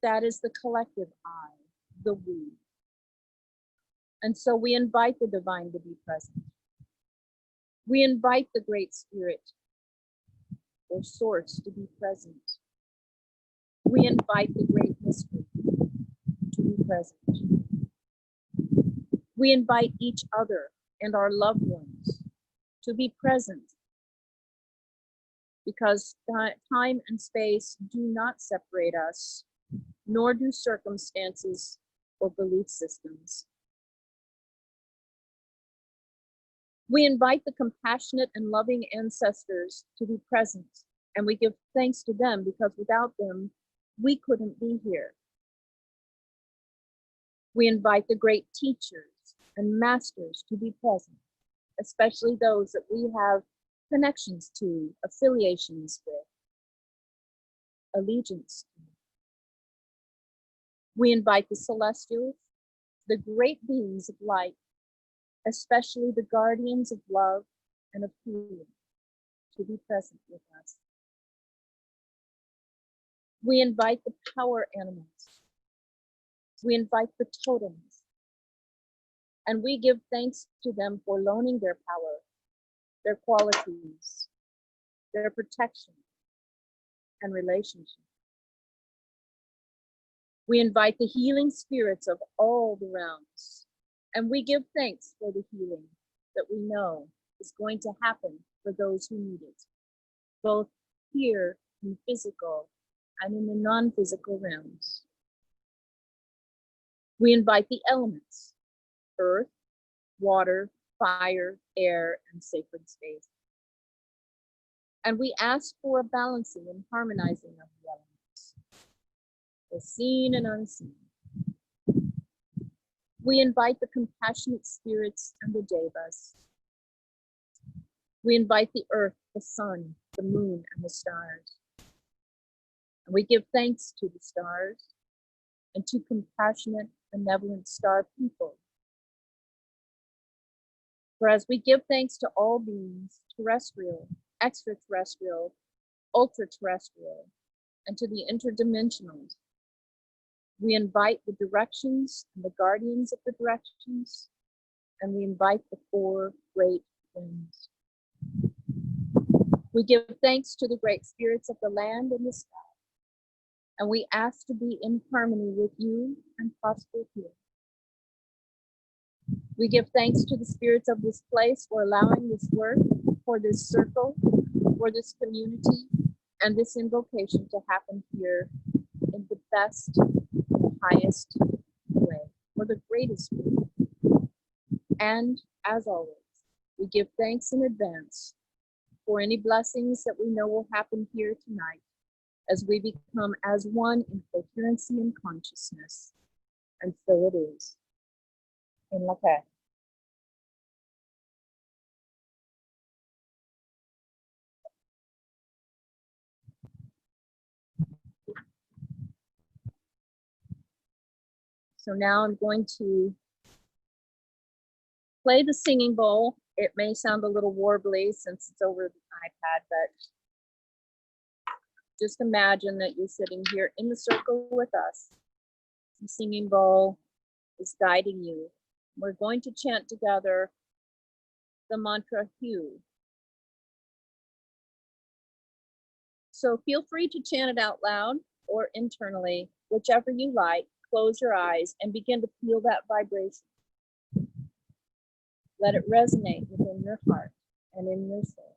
that is the collective I, the we. And so we invite the divine to be present. We invite the Great Spirit or Source to be present. We invite the Great Mystery to be present. We invite each other and our loved ones to be present, because time and space do not separate us, nor do circumstances or belief systems. We invite the compassionate and loving ancestors to be present, and we give thanks to them, because without them, we couldn't be here. We invite the great teachers and masters to be present, especially those that we have connections to, affiliations with, allegiance to. We invite the celestials, the great beings of light, especially the guardians of love and of healing, to be present with us. We invite the power animals. We invite the totems, and we give thanks to them for loaning their power, their qualities, their protection, and relationship. We invite the healing spirits of all the realms, and we give thanks for the healing that we know is going to happen for those who need it, both here in physical and in the non-physical realms. We invite the elements, earth, water, fire, air, and sacred space. And we ask for a balancing and harmonizing of the elements, the seen and unseen. We invite the compassionate spirits and the devas. We invite the earth, the sun, the moon, and the stars. And we give thanks to the stars and to compassionate, benevolent star people. For as we give thanks to all beings, terrestrial, extraterrestrial, ultra-terrestrial, and to the interdimensionals, we invite the directions and the guardians of the directions, and we invite the four great winds. We give thanks to the great spirits of the land and the sky, and we ask to be in harmony with you and prosper here. We give thanks to the spirits of this place for allowing this work, for this circle, for this community, and this invocation to happen here in the best, highest way, for the greatest good. And as always, we give thanks in advance for any blessings that we know will happen here tonight, as we become as one in coherency and consciousness. And so it is. In la paix. So now I'm going to play the singing bowl. It may sound a little warbly since it's over the iPad, but just imagine that you're sitting here in the circle with us. The singing bowl is guiding you. We're going to chant together the mantra Hu. So feel free to chant it out loud or internally, whichever you like. Close your eyes and begin to feel that vibration. Let it resonate within your heart and in your soul.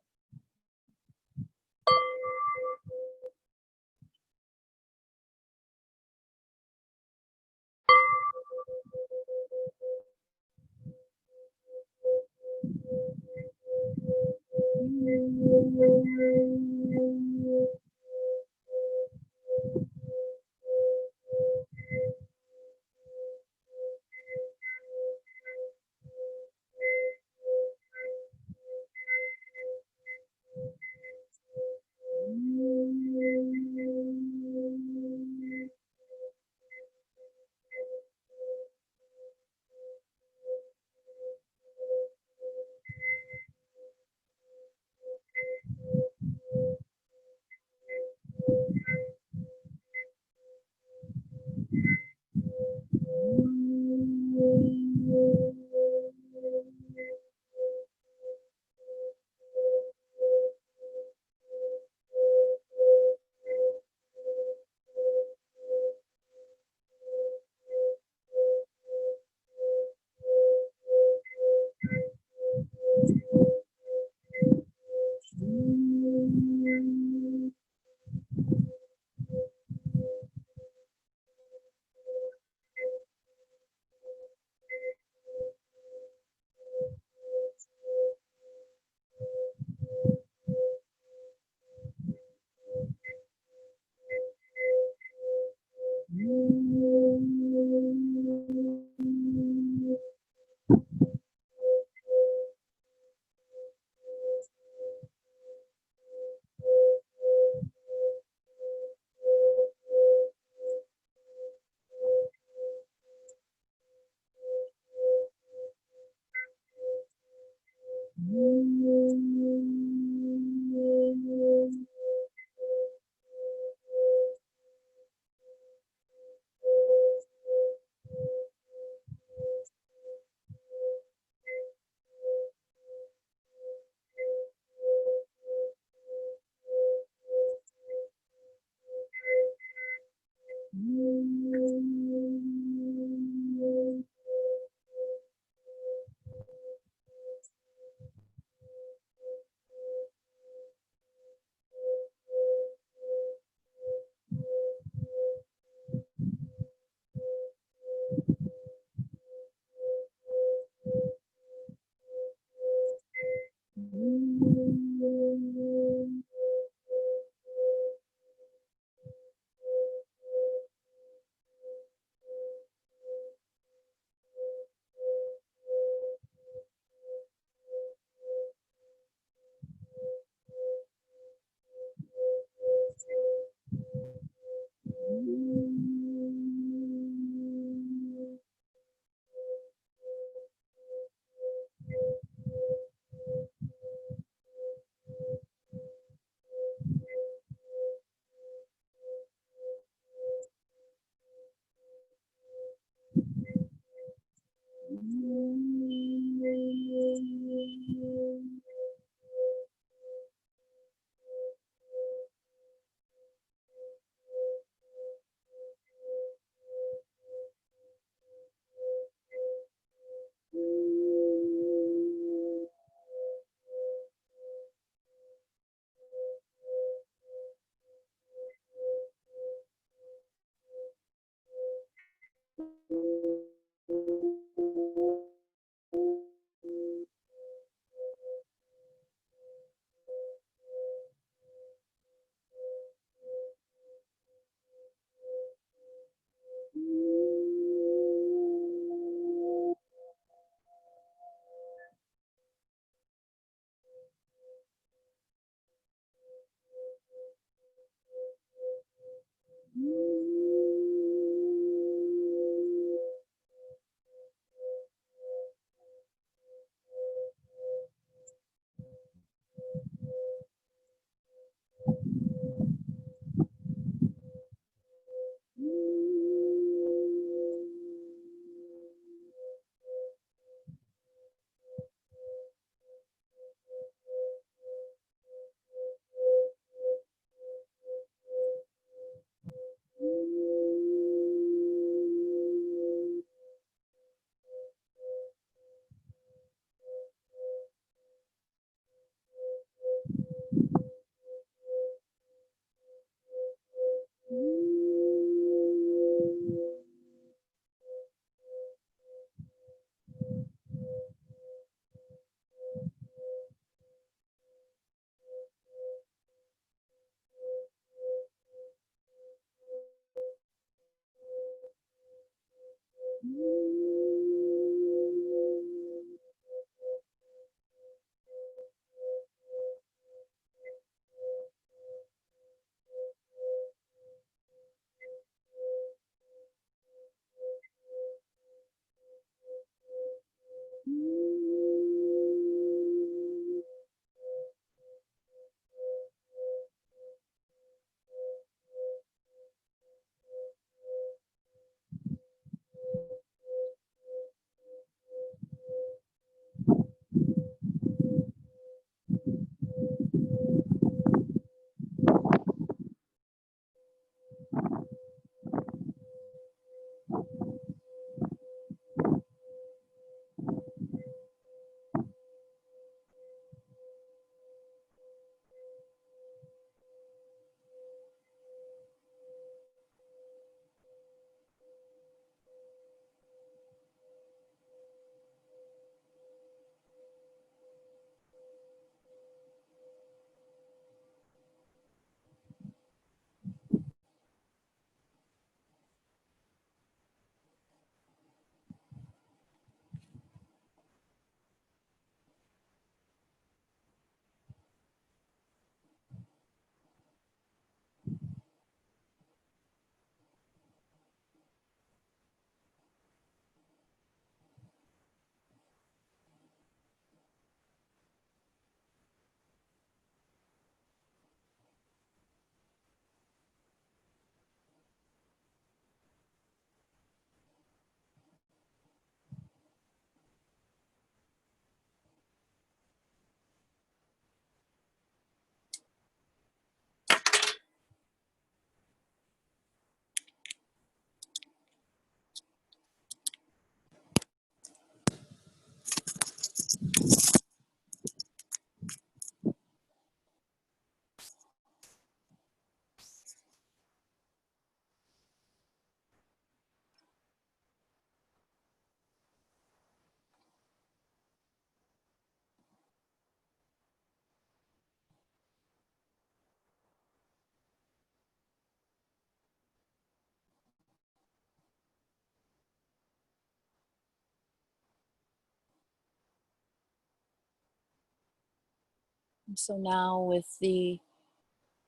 So now with the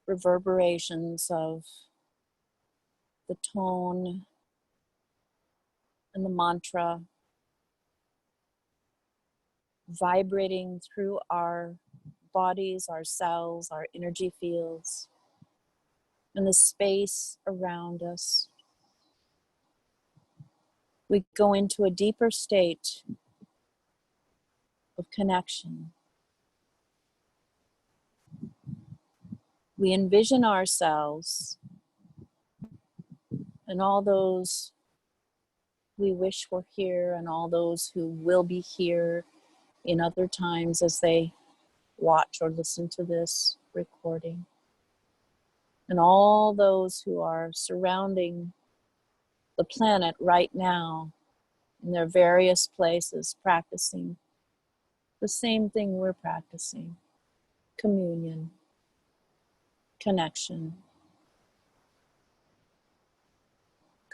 reverberations of the tone and the mantra vibrating through our bodies, our cells, our energy fields, and the space around us, we go into a deeper state of connection. We envision ourselves and all those we wish were here and all those who will be here in other times as they watch or listen to this recording. And all those who are surrounding the planet right now in their various places practicing the same thing we're practicing: communion, connection,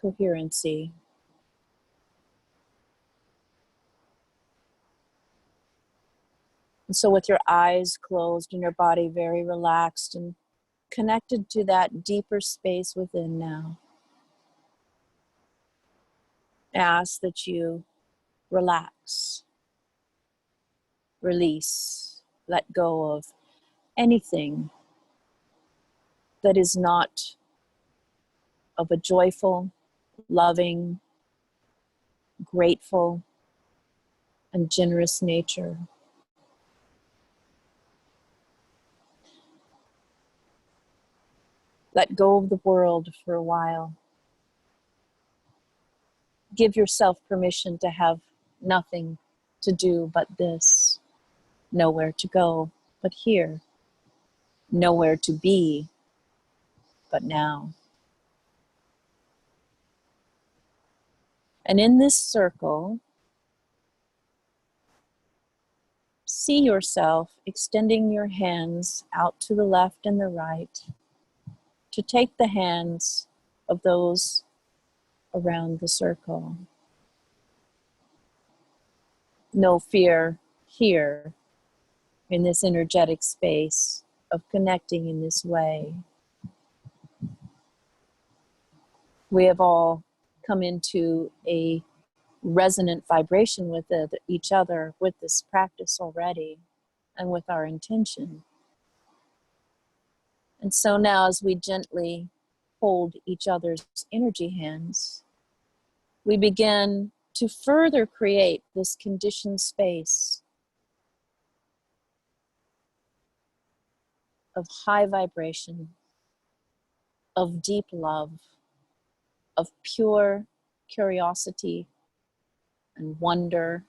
coherency. And so with your eyes closed and your body very relaxed and connected to that deeper space within now, ask that you relax, release, let go of anything that is not of a joyful, loving, grateful, and generous nature. Let go of the world for a while. Give yourself permission to have nothing to do but this. Nowhere to go but here. Nowhere to be but now. And in this circle, see yourself extending your hands out to the left and the right to take the hands of those around the circle. No fear here in this energetic space of connecting in this way. We have all come into a resonant vibration with each other with this practice already and with our intention. And so now as we gently hold each other's energy hands, we begin to further create this conditioned space of high vibration, of deep love, of pure curiosity and wonder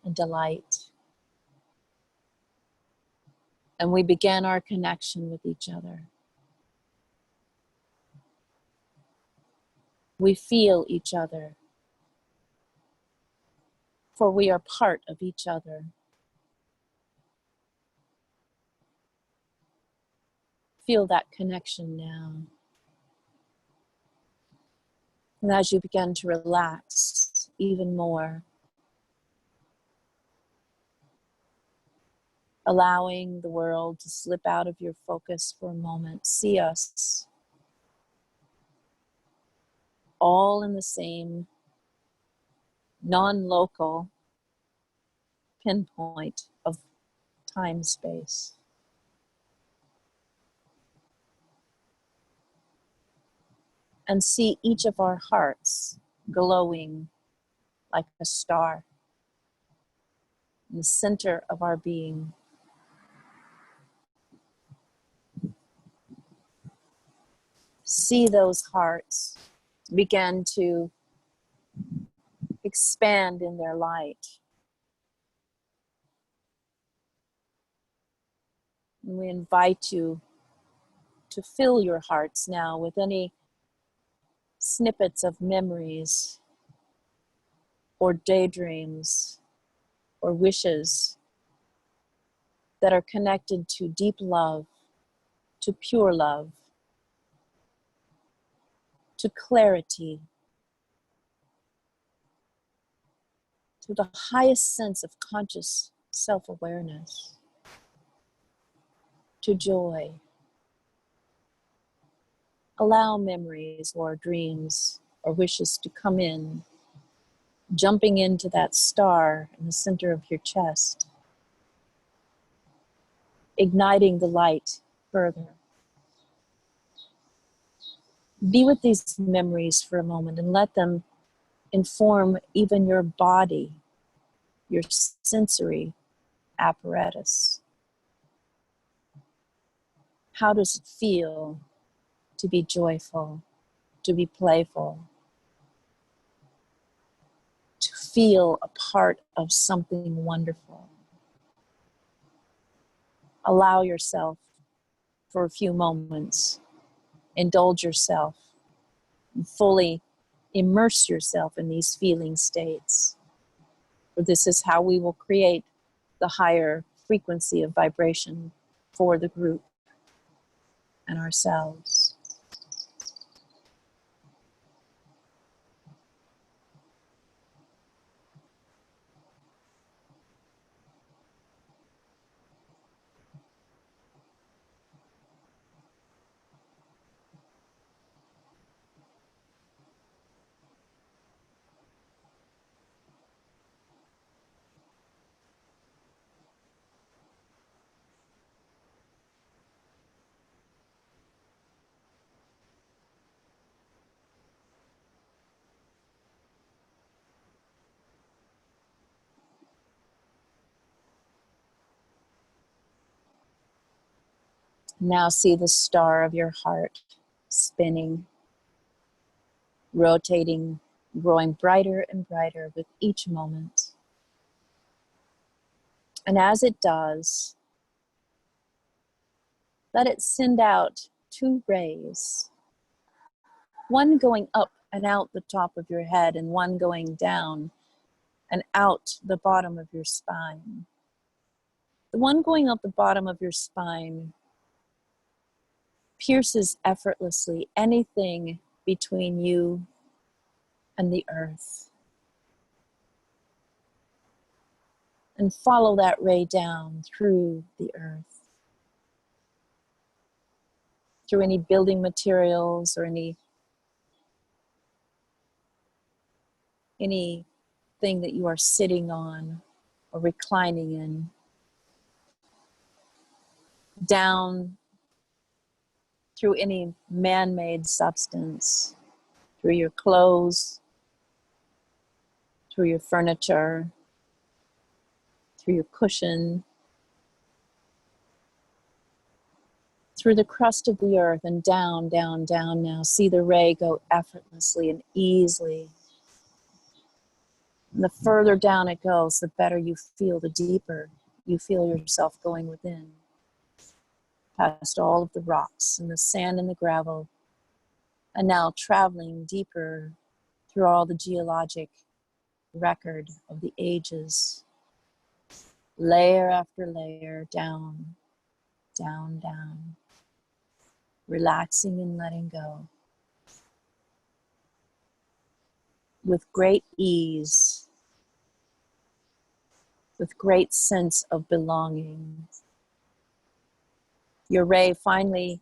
and delight. And we began our connection with each other. We feel each other, for we are part of each other. Feel that connection now. And as you begin to relax even more, allowing the world to slip out of your focus for a moment, see us all in the same non-local pinpoint of time-space. And see each of our hearts glowing like a star in the center of our being. See those hearts begin to expand in their light. And we invite you to fill your hearts now with any snippets of memories or daydreams or wishes that are connected to deep love, to pure love, to clarity, to the highest sense of conscious self-awareness. to joy. Allow memories or dreams or wishes to come in, jumping into that star in the center of your chest, igniting the light further. Be with these memories for a moment and let them inform even your body, your sensory apparatus. How does it feel to be joyful, to be playful, to feel a part of something wonderful? Allow yourself for a few moments, indulge yourself, and fully immerse yourself in these feeling states. For this is how we will create the higher frequency of vibration for the group and ourselves. Now see the star of your heart spinning, rotating, growing brighter and brighter with each moment. And as it does, let it send out two rays, one going up and out the top of your head and one going down and out the bottom of your spine. The one going up the bottom of your spine pierces effortlessly anything between you and the earth. And follow that ray down through the earth, through any building materials or anything that you are sitting on or reclining in, down through any man-made substance, through your clothes, through your furniture, through your cushion, through the crust of the earth, and down, down, down now. See the ray go effortlessly and easily. And the further down it goes, the better you feel, the deeper you feel yourself going within, past all of the rocks and the sand and the gravel, and now traveling deeper through all the geologic record of the ages, layer after layer, down, down, down, relaxing and letting go with great ease, with great sense of belonging. Your ray finally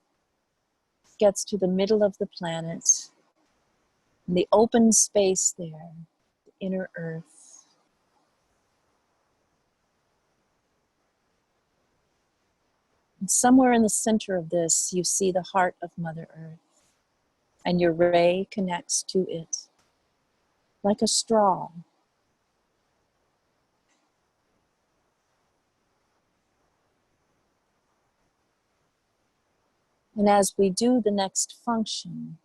gets to the middle of the planet, in the open space there, the inner earth. And somewhere in the center of this, you see the heart of Mother Earth, and your ray connects to it like a straw. And as we do the next function,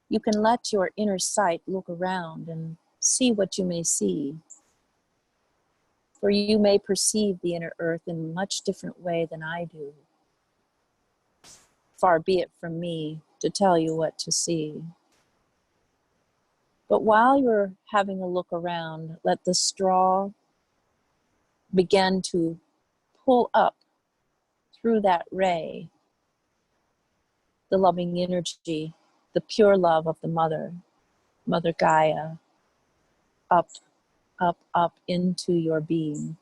you can let your inner sight look around and see what you may see. For you may perceive the inner earth in a much different way than I do. Far be it from me to tell you what to see. But while you're having a look around, let the straw begin to pull up through that ray the loving energy, the pure love of the Mother Gaia, up, up, up into your being,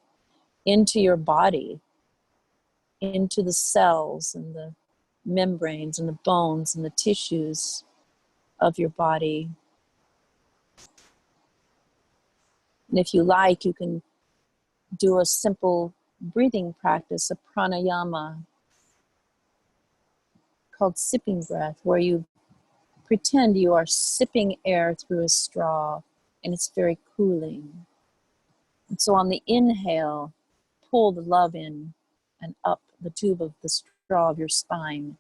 into your body, into the cells and the membranes and the bones and the tissues of your body. And if you like, you can do a simple breathing practice, a pranayama called sipping breath, where you pretend you are sipping air through a straw and it's very cooling. And so on the inhale, pull the love in and up the tube of the straw of your spine.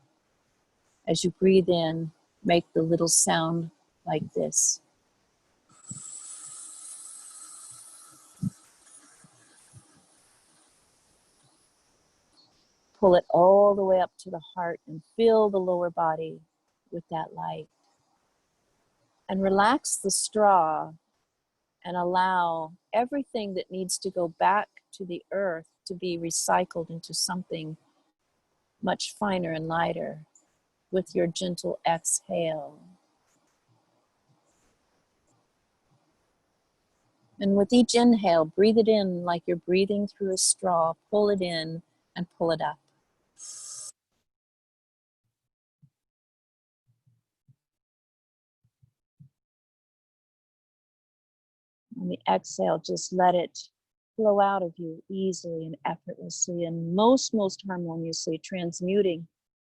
As you breathe in, make the little sound like this. Pull it all the way up to the heart and fill the lower body with that light. And relax the straw and allow everything that needs to go back to the earth to be recycled into something much finer and lighter with your gentle exhale. And with each inhale, breathe it in like you're breathing through a straw. Pull it in and pull it up. On the exhale, just let it flow out of you easily and effortlessly and most harmoniously, transmuting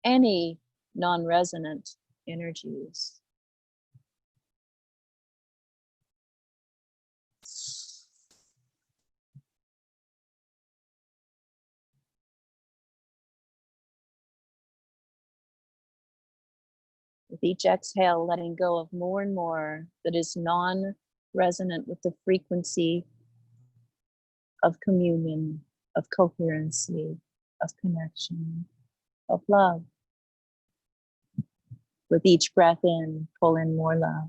any non-resonant energies. With each exhale, letting go of more and more that is non-resonant with the frequency of communion, of coherency, of connection, of love. With each breath in, pull in more love.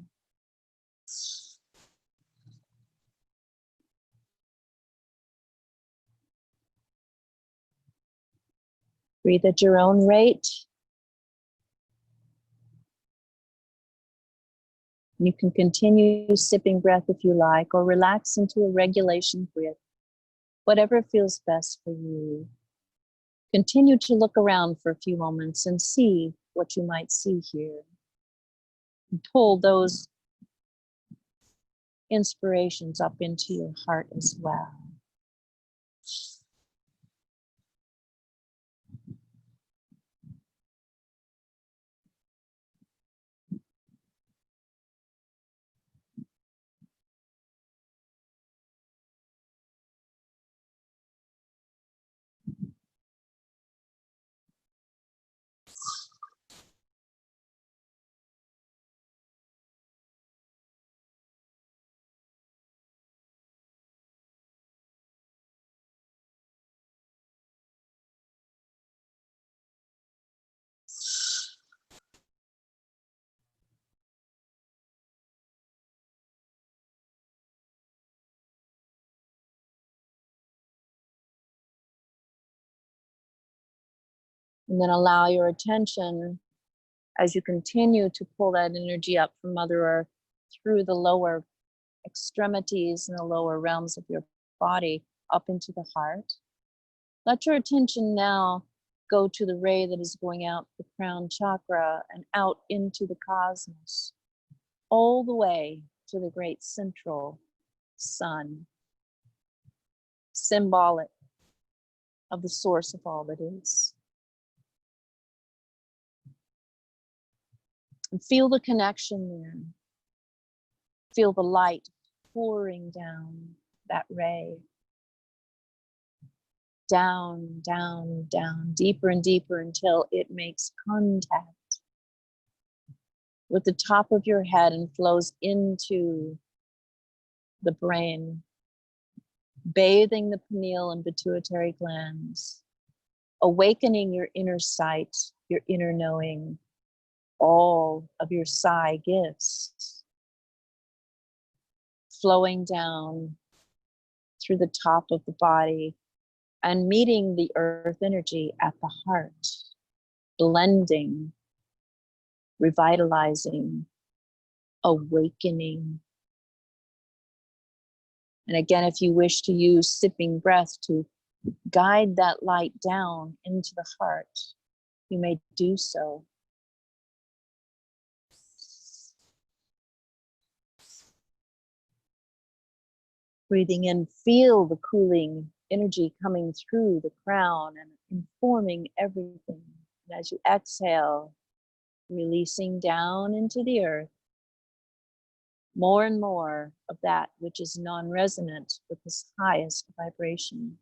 Breathe at your own rate. You can continue sipping breath if you like, or relax into a regulation breath, whatever feels best for you. Continue to look around for a few moments and see what you might see here. And pull those inspirations up into your heart as well. And then allow your attention, as you continue to pull that energy up from Mother Earth through the lower extremities and the lower realms of your body up into the heart. Let your attention now go to the ray that is going out the crown chakra and out into the cosmos, all the way to the great central sun, symbolic of the source of all that is. And feel the connection there. Feel the light pouring down that ray. Down, down, down, deeper and deeper until it makes contact with the top of your head and flows into the brain, bathing the pineal and pituitary glands, awakening your inner sight, your inner knowing, all of your psi gifts, flowing down through the top of the body and meeting the earth energy at the heart, blending, revitalizing, awakening. And again, if you wish to use sipping breath to guide that light down into the heart, you may do so. Breathing in, feel the cooling energy coming through the crown and informing everything. And as you exhale, releasing down into the earth, more and more of that which is non-resonant with this highest vibration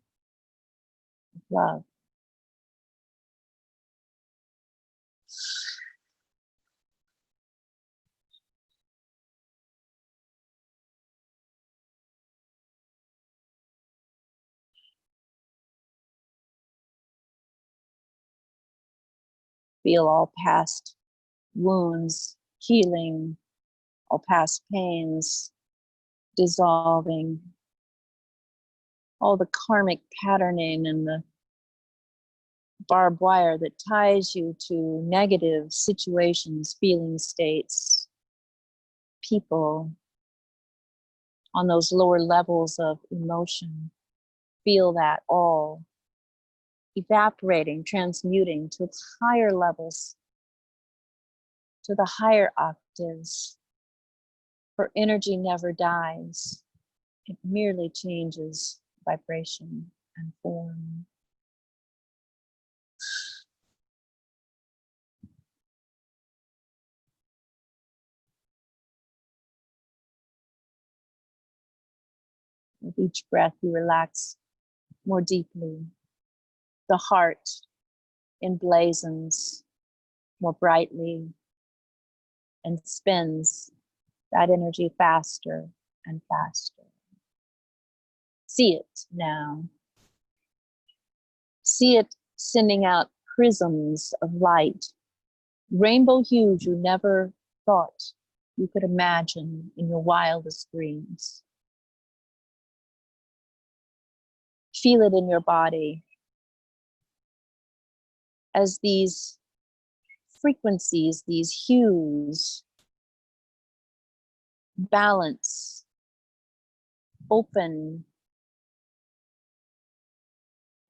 of love. Feel all past wounds healing, all past pains dissolving, all the karmic patterning and the barbed wire that ties you to negative situations, feeling states, people on those lower levels of emotion. Feel that all evaporating, transmuting to higher levels, to the higher octaves. For energy never dies. It merely changes vibration and form. With each breath, you relax more deeply. The heart emblazons more brightly and spins that energy faster and faster. See it now. See it sending out prisms of light, rainbow hues you never thought you could imagine in your wildest dreams. Feel it in your body as these frequencies, these hues, balance, open,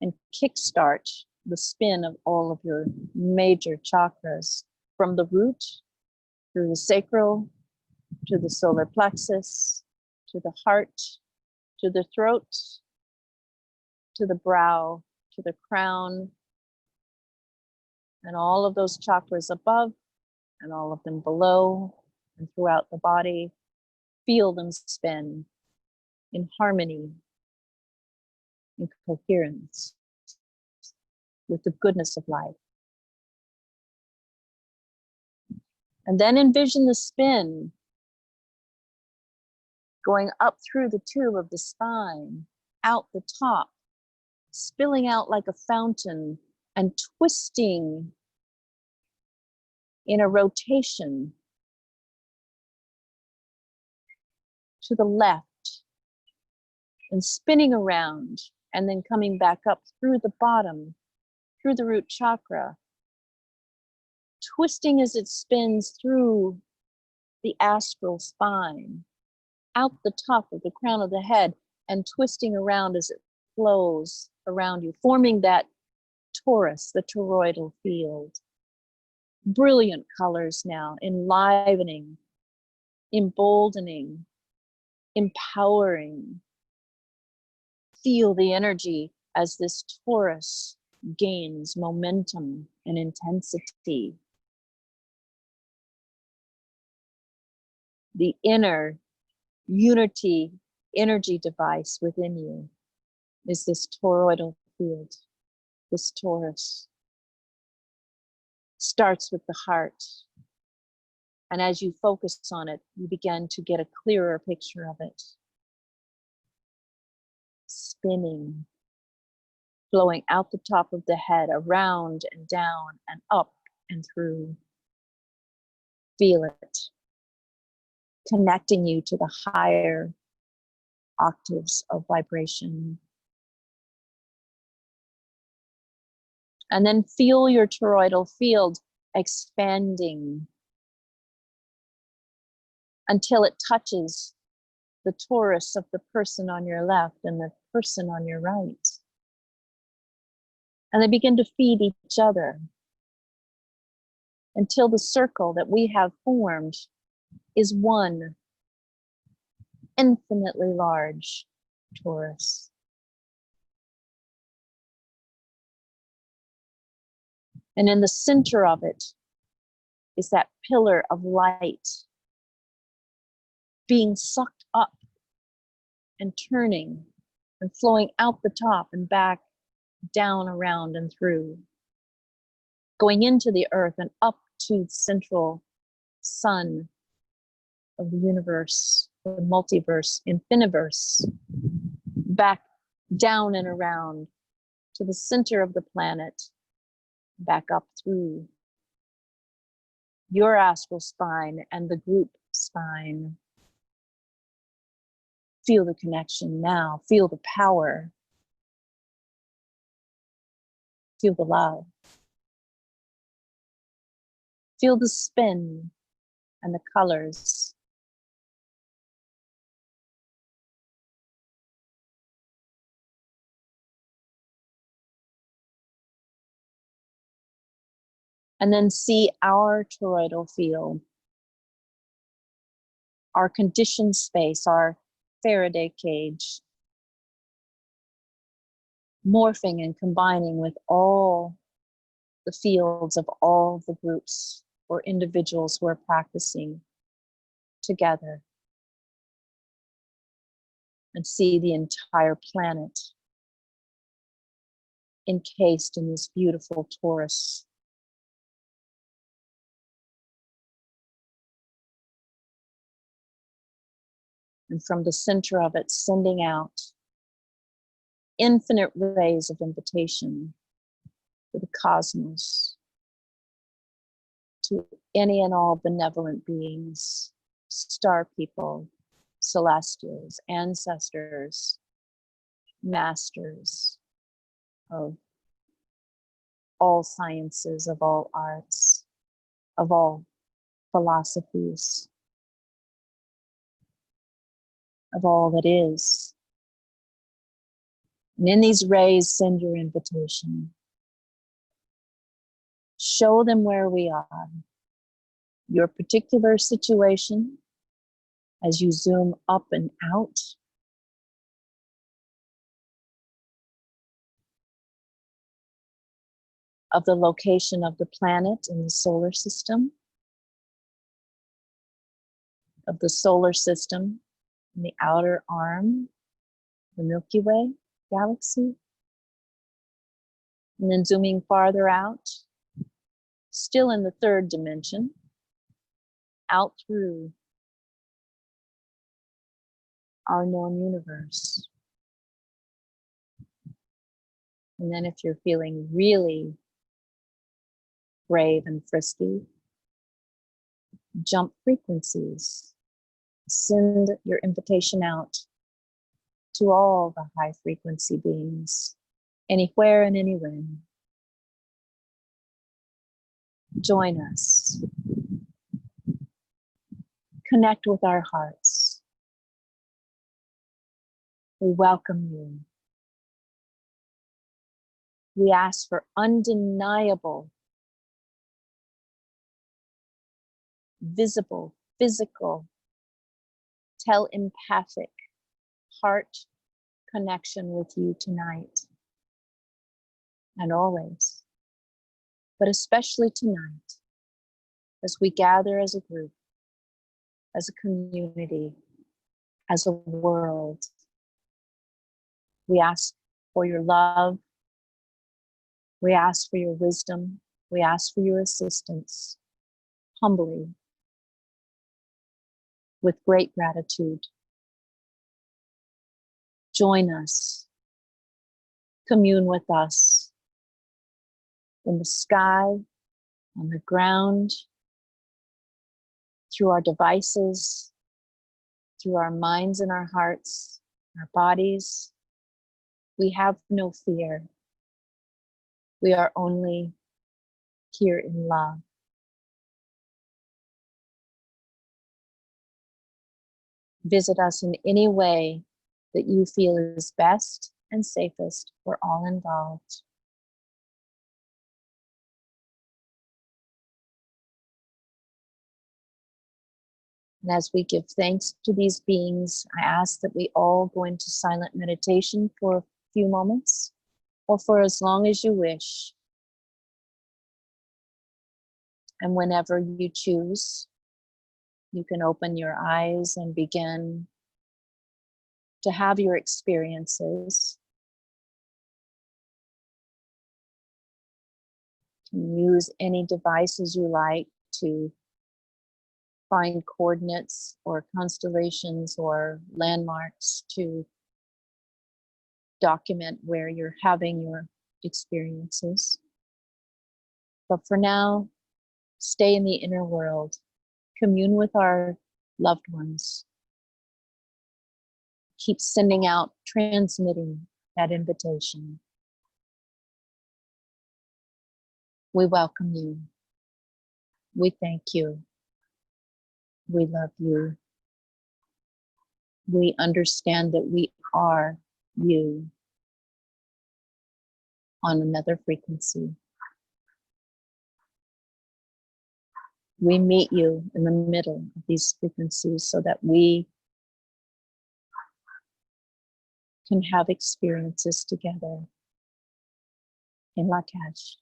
and kickstart the spin of all of your major chakras, from the root through the sacral to the solar plexus, to the heart, to the throat, to the brow, to the crown, and all of those chakras above and all of them below and throughout the body. Feel them spin in harmony, in coherence with the goodness of life. And then envision the spin going up through the tube of the spine, out the top, spilling out like a fountain and twisting in a rotation to the left and spinning around and then coming back up through the bottom, through the root chakra, twisting as it spins through the astral spine, out the top of the crown of the head, and twisting around as it flows around you, forming that torus, the toroidal field. Brilliant colors now, enlivening, emboldening, empowering. Feel the energy as this torus gains momentum and intensity. The inner unity energy device within you is this toroidal field, this torus. Starts with the heart. And as you focus on it, you begin to get a clearer picture of it. Spinning, flowing out the top of the head, around and down and up and through. Feel it, connecting you to the higher octaves of vibration. And then feel your toroidal field expanding until it touches the torus of the person on your left and the person on your right. And they begin to feed each other until the circle that we have formed is one infinitely large torus. And in the center of it is that pillar of light being sucked up and turning and flowing out the top and back, down, around, and through, going into the earth and up to the central sun of the universe, the multiverse, infiniverse, back down and around to the center of the planet, back up through your astral spine and the group spine. Feel the connection now. Feel the power. Feel the love. Feel the spin and the colors. And then see our toroidal field, our conditioned space, our Faraday cage, morphing and combining with all the fields of all the groups or individuals who are practicing together, and see the entire planet encased in this beautiful torus. And from the center of it, sending out infinite rays of invitation to the cosmos, to any and all benevolent beings, star people, celestials, ancestors, masters of all sciences, of all arts, of all philosophies, of all that is. And in these rays, send your invitation. Show them where we are, your particular situation, as you zoom up and out. Of the location of the planet in the solar system, of the solar system in the outer arm, the Milky Way galaxy. And then zooming farther out, still in the third dimension, out through our known universe. And then if you're feeling really brave and frisky, jump frequencies. Send your invitation out to all the high frequency beings, anywhere and anywhen. Join us. Connect with our hearts. We welcome you. We ask for undeniable, visible, physical, telepathic heart connection with you tonight and always, but especially tonight as we gather as a group, as a community, as a world. We ask for your love. We ask for your wisdom. We ask for your assistance, humbly, with great gratitude. Join us. Commune with us in the sky, on the ground, through our devices, through our minds and our hearts, our bodies. We have no fear. We are only here in love. Visit us in any way that you feel is best and safest for all involved. And as we give thanks to these beings, I ask that we all go into silent meditation for a few moments or for as long as you wish. And whenever you choose, you can open your eyes and begin to have your experiences. You can use any devices you like to find coordinates or constellations or landmarks to document where you're having your experiences. But for now, stay in the inner world, commune with our loved ones, keep sending out, transmitting that invitation. We welcome you. We thank you. We love you. We understand that we are you on another frequency. We meet you in the middle of these frequencies so that we can have experiences together in Lakash.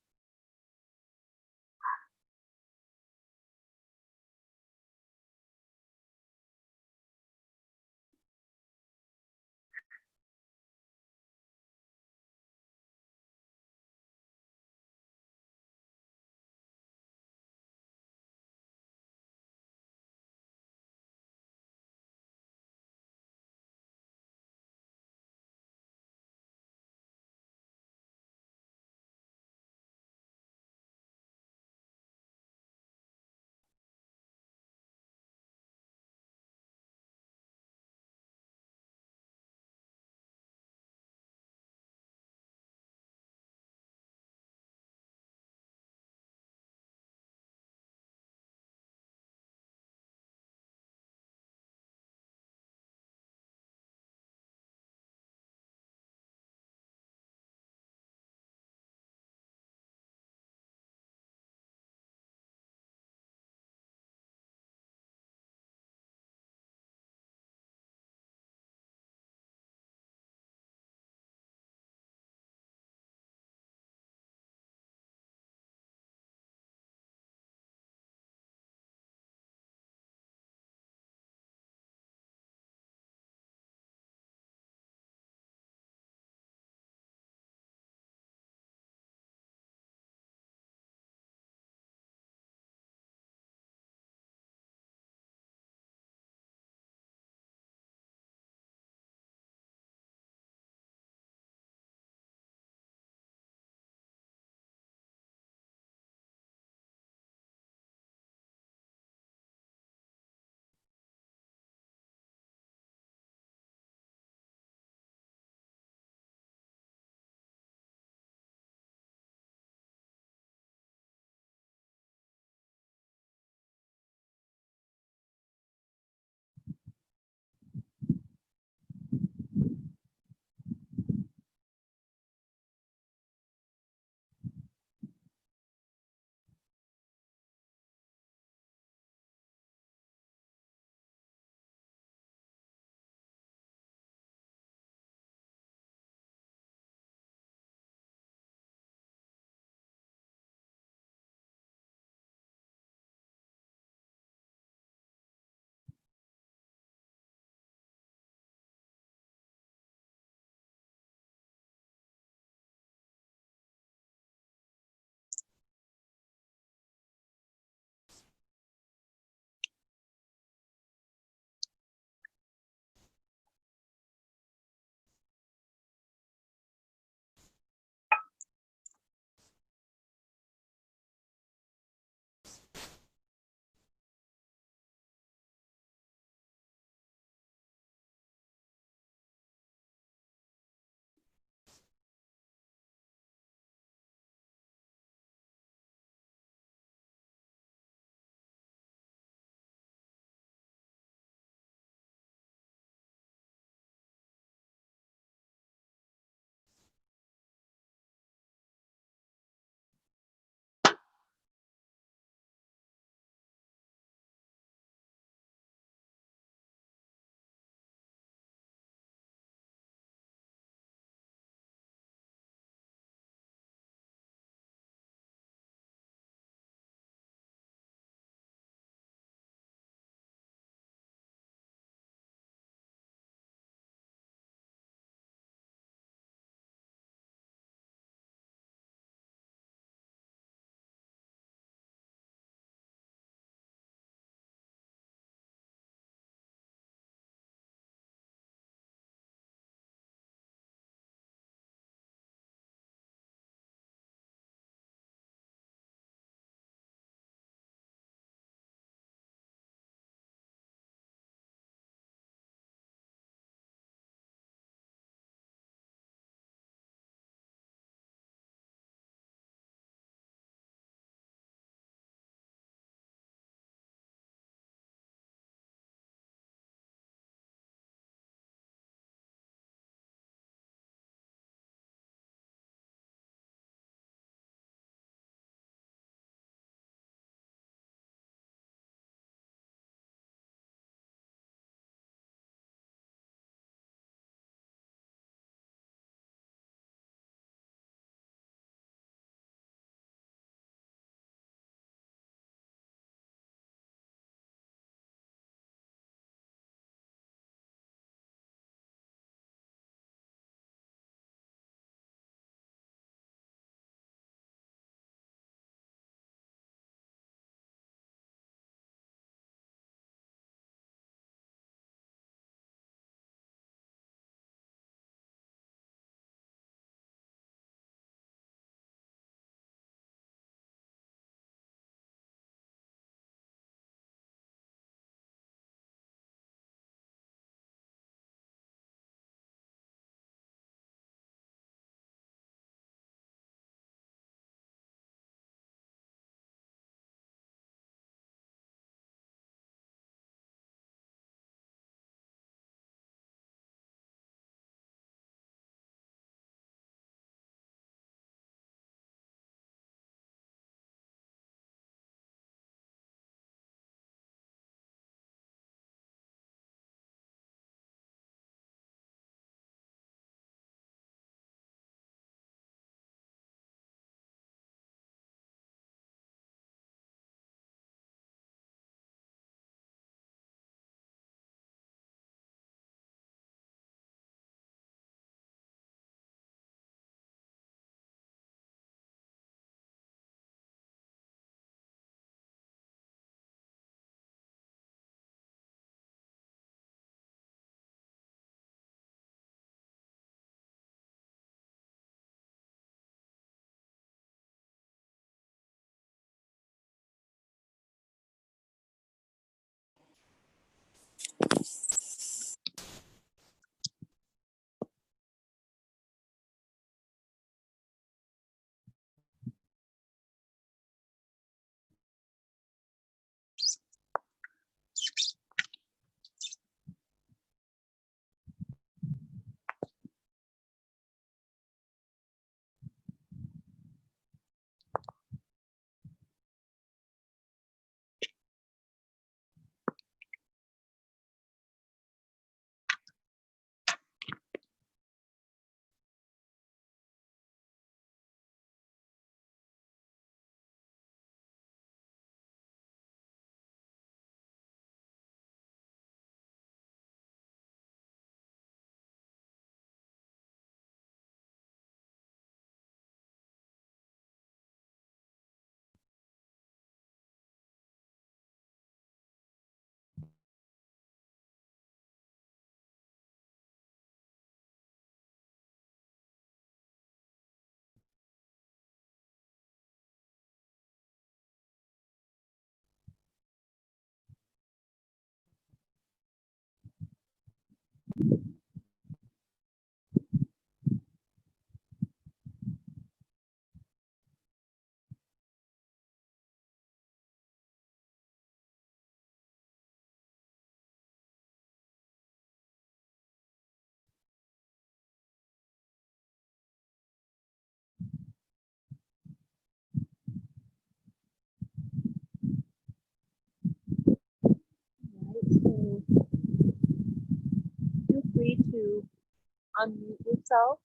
unmute yourself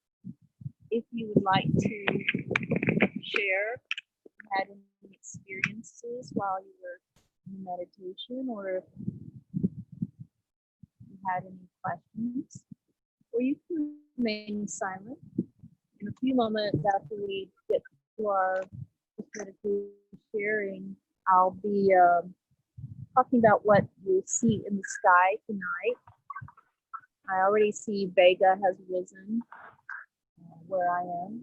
if you would like to share if you had any experiences while you were in meditation, or if you had any questions, or you can remain silent. In a few moments after we get to our meditation sharing, I'll be talking about what you see in the sky tonight. I already see Vega has risen where I am,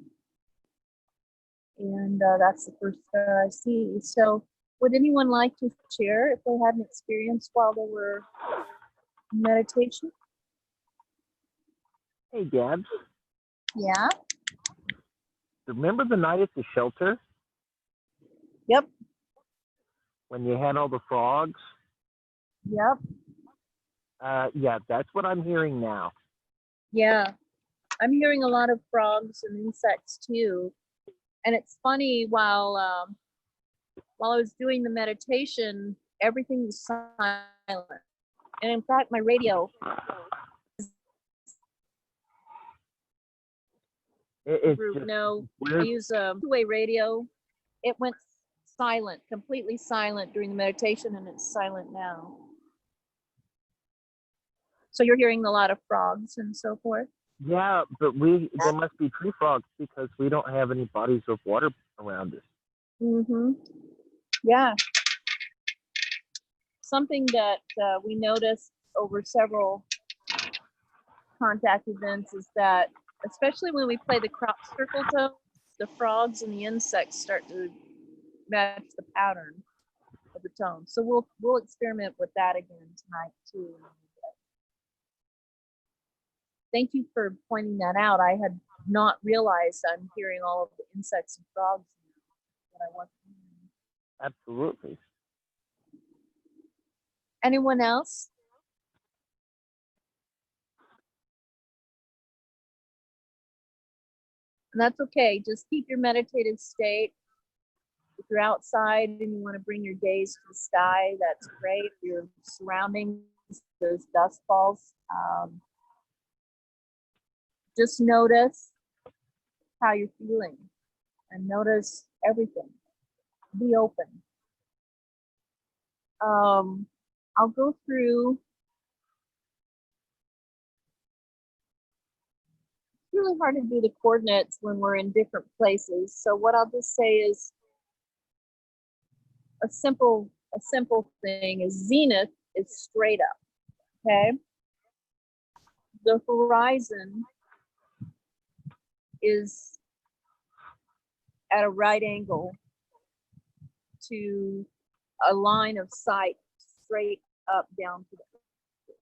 and that's the first star I see. So would anyone like to share if they had an experience while they were in meditation? Hey, Gabs. Yeah. Remember the night at the shelter Yep. when you had all the frogs? Yep. Yeah, that's what I'm hearing now. Yeah. I'm hearing a lot of frogs and insects too. And it's funny, while I was doing the meditation, everything was silent. And in fact, my radio, It's group, just no, I weird. use a two-way radio. It went silent, completely silent during the meditation, and it's silent now. So you're hearing a lot of frogs and so forth? Yeah, but there must be tree frogs because we don't have any bodies of water around us. Mm-hmm. Yeah. Something that we noticed over several contact events is that, especially when we play the crop circle tones, the frogs and the insects start to match the pattern of the tone. So we'll experiment with that again tonight too. Thank you for pointing that out. I had not realized I'm hearing all of the insects and frogs that I wasn't hearing. Absolutely. Anyone else? And that's okay. Just keep your meditative state. If you're outside and you want to bring your gaze to the sky, that's great. If your surroundings, those dust balls, just notice how you're feeling and notice everything. Be open. I'll go through. It's really hard to do the coordinates when we're in different places. So what I'll just say is a simple thing is zenith is straight up. Okay. The horizon is at a right angle to a line of sight straight up down to the earth.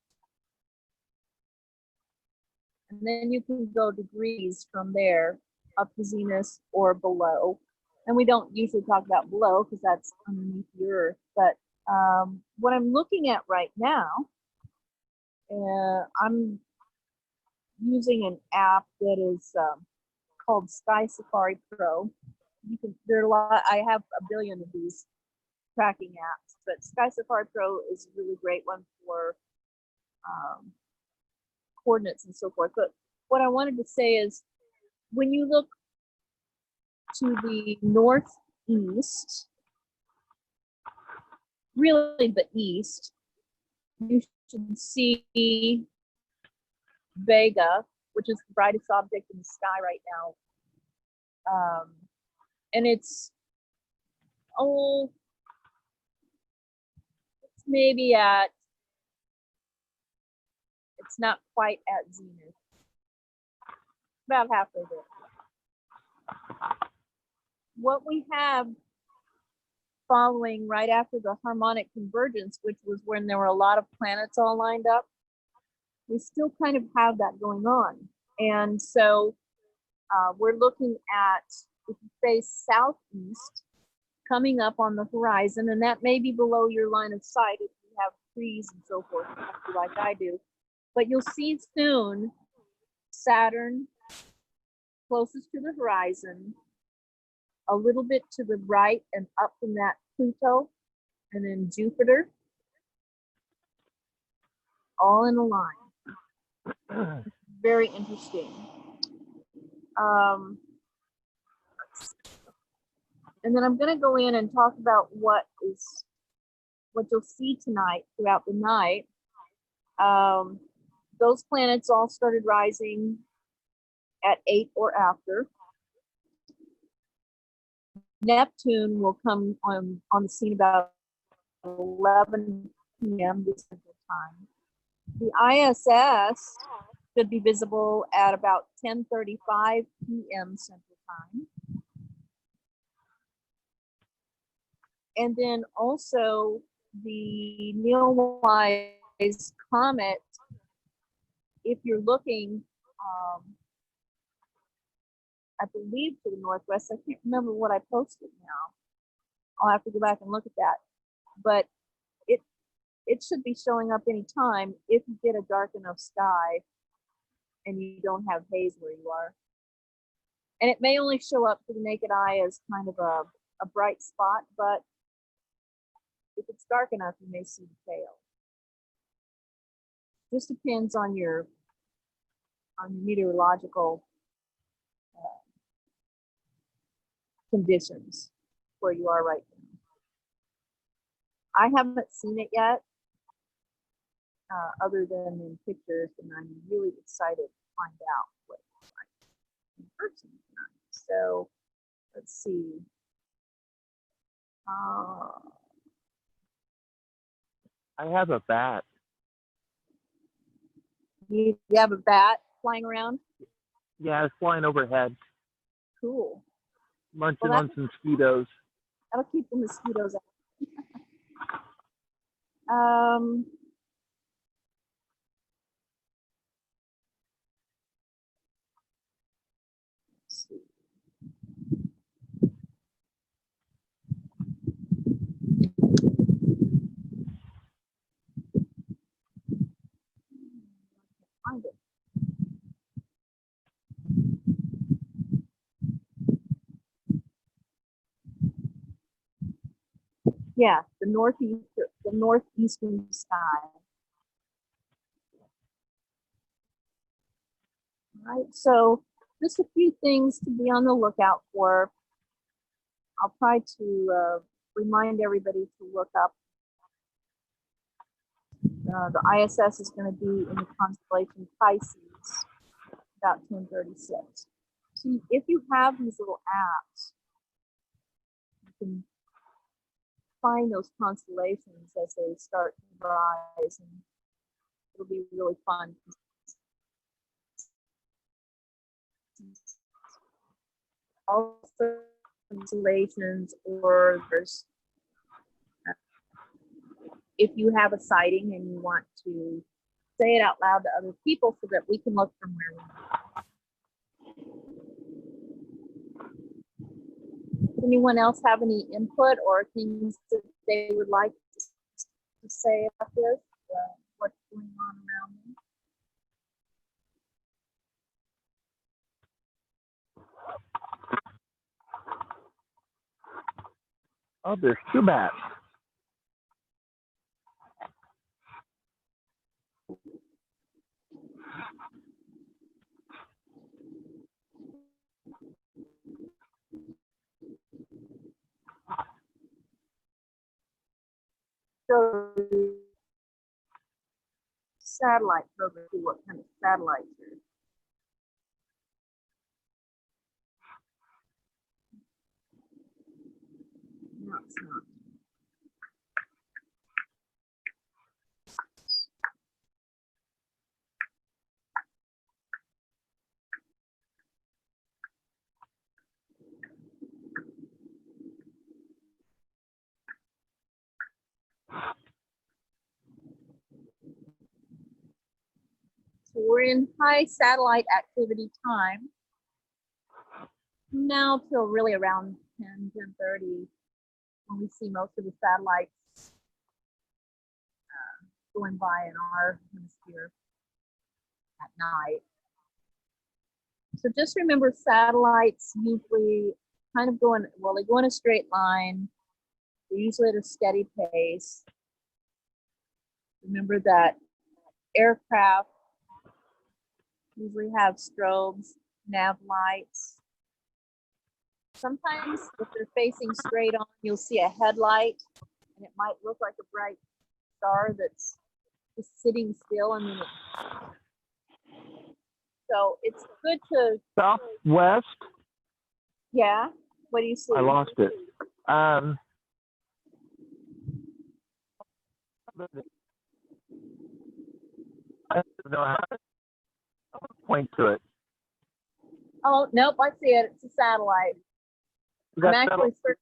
And then you can go degrees from there up to zenith or below. And we don't usually talk about below because that's underneath the earth. But what I'm looking at right now, I'm using an app that is called Sky Safari Pro. There are a lot. I have a billion of these tracking apps, but Sky Safari Pro is a really great one for coordinates and so forth. But what I wanted to say is, when you look to the northeast, really the east, you should see Vega, which is the brightest object in the sky right now. And it's maybe it's not quite at zenith, about halfway there. What we have following right after the harmonic convergence, which was when there were a lot of planets all lined up, we still kind of have that going on. And so we're looking at, if you face southeast, coming up on the horizon, and that may be below your line of sight if you have trees and so forth, like I do. But you'll see soon Saturn closest to the horizon, a little bit to the right and up from that Pluto, and then Jupiter, all in a line. very interesting. And then I'm going to go in and talk about what you'll see tonight throughout the night. Those planets all started rising at 8 or after. Neptune will come on the scene about 11 p.m. Central Time. The ISS should be visible at about 10:35 p.m. Central Time. And then also the Neowise comet, if you're looking, I believe to the northwest, I can't remember what I posted now. I'll have to go back and look at that. But it should be showing up anytime if you get a dark enough sky and you don't have haze where you are. And it may only show up to the naked eye as kind of a bright spot, but if it's dark enough, you may see the tail. Just depends on your meteorological conditions where you are right now. I haven't seen it yet, other than in pictures, and I'm really excited to find out what it's like in person tonight. So let's see. I have a bat. You have a bat flying around? Yeah, it's flying overhead, Cool. munching Well, on some mosquitoes. That'll keep the mosquitoes out. Let's see. Find it. Yeah, the northeastern sky. All right, so just a few things to be on the lookout for. I'll try to remind everybody to look up. The ISS is going to be in the constellation Pisces, about 10:36. So if you have these little apps, you can find those constellations as they start to rise, and it'll be really fun. Also, constellations, or there's, if you have a sighting and you want to say it out loud to other people so that we can look from where we are. Anyone else have any input or things that they would like to say about this? What's going on around them? Oh, there's two bats. So satellite program, see what kind of satellites are. No, it's not. So we're in high satellite activity time now till really around 10:30, when we see most of the satellites going by in our hemisphere at night. So just remember, satellites usually kind of go in, well, they go in a straight line. They're usually at a steady pace. Remember that aircraft Usually have strobes, nav lights. Sometimes if they're facing straight on, you'll see a headlight and it might look like a bright star that's just sitting still. So it's good to, Southwest. yeah. What do you see? I lost it. I don't know how to point to it. Oh, nope, I see it. It's a satellite. You I'm got actually searching.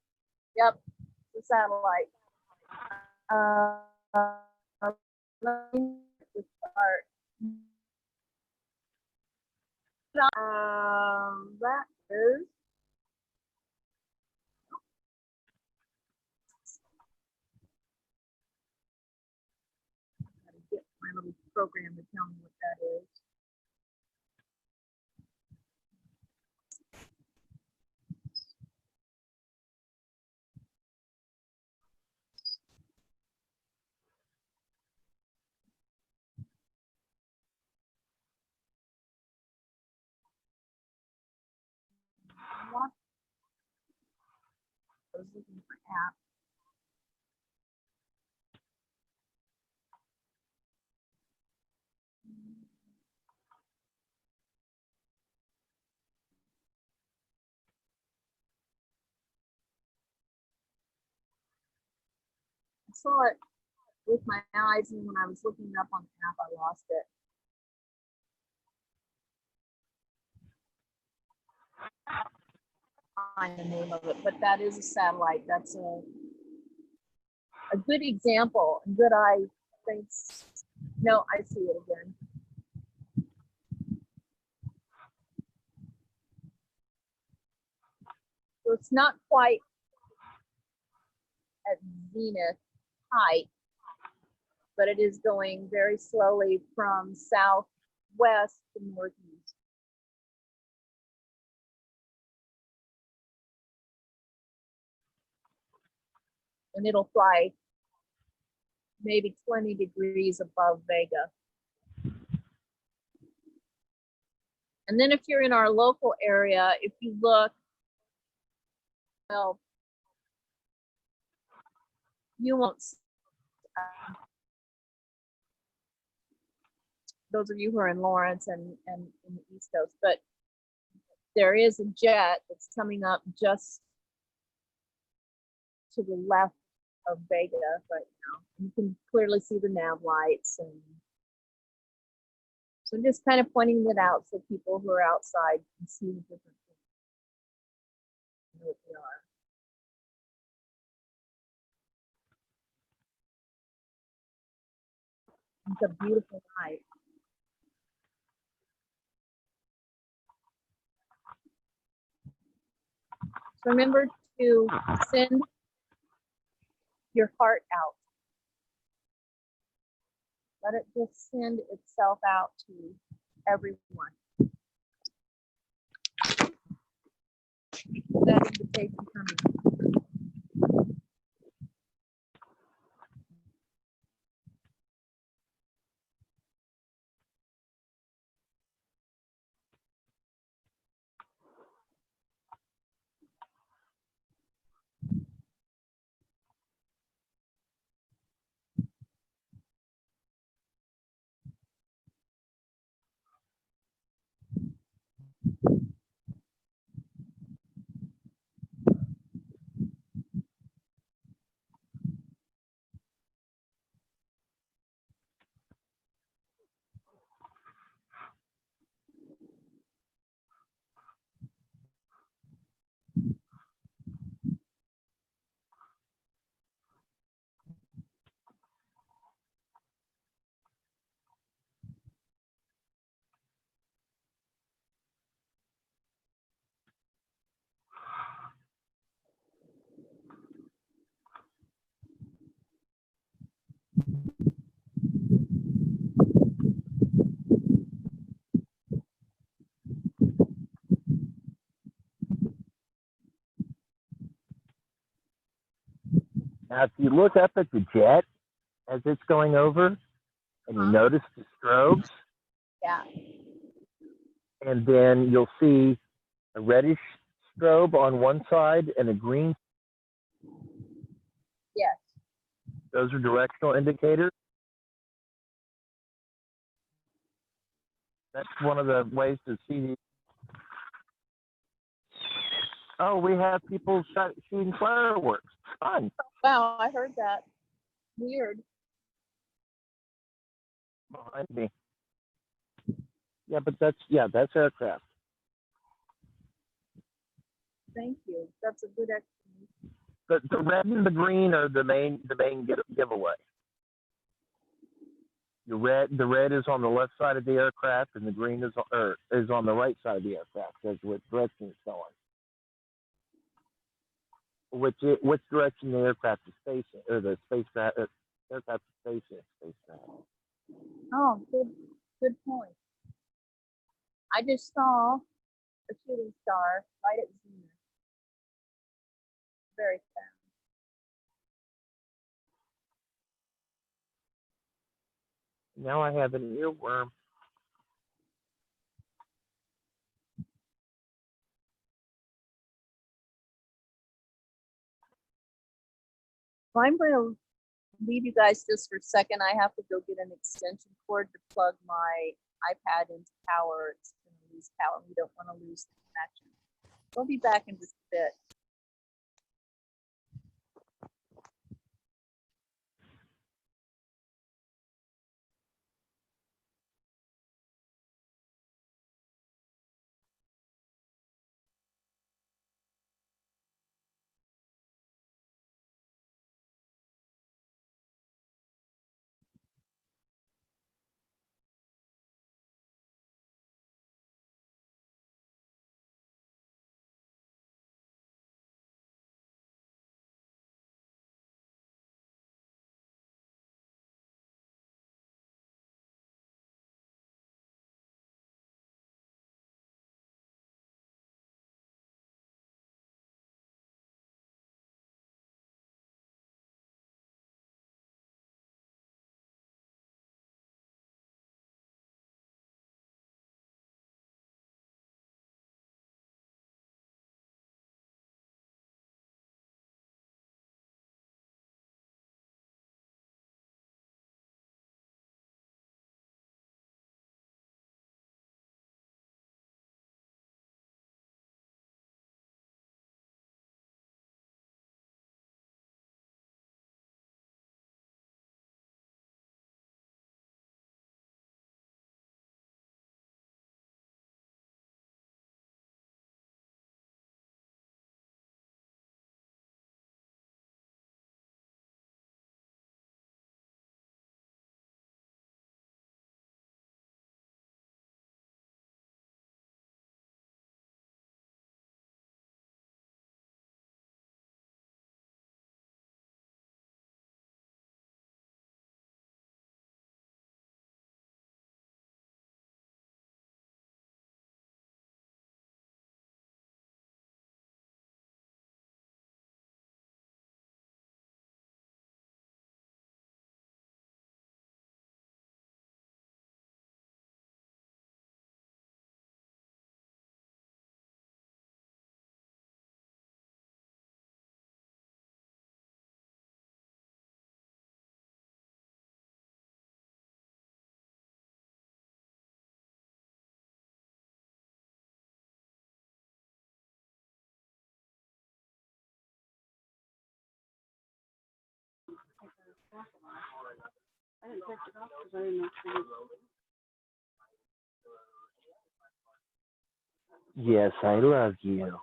Yep, it's a satellite. Let me start. That is. Gotta get my little program to tell me what that is. I was looking for app. I saw it with my eyes, and when I was looking it up on the app, I lost it. Find the name of it, but that is a satellite. That's a good example, a good eye. Thanks. No, I see it again. So it's not quite at zenith height, but it is going very slowly from southwest to northeast. And it'll fly maybe 20 degrees above Vega. And then if you're in our local area, if you look, well, you won't see, those of you who are in Lawrence and in the East Coast, but there is a jet that's coming up just to the left of Vega right now. You can clearly see the nav lights, and so I'm just kind of pointing it out so people who are outside can see the different things. Know what they are. It's a beautiful night. So remember to send your heart out. Let it just send itself out to everyone. That invitation coming. Now, if you look up at the jet as it's going over, and you notice the strobes, Yeah. and then you'll see a reddish strobe on one side and a green. Yes. Those are directional indicators. That's one of the ways to see these. Oh, we have people shooting fireworks. Fun. Wow, I heard that. Weird. Behind me. Yeah, but that's aircraft. Thank you. That's a good explanation. The red and the green are the main giveaway. The red is on the left side of the aircraft, and the green is on the right side of the aircraft, as what direction it's going. Which direction the aircraft is facing, or the spacecraft aircraft is facing spacecraft. Oh, good point. I just saw a shooting star right at zenith. Very fast. Now I have an earworm. Well, I'm going to leave you guys just for a second. I have to go get an extension cord to plug my iPad into power. It's going to lose power. We don't want to lose the connection. We'll be back in just a bit. Yes, I love you.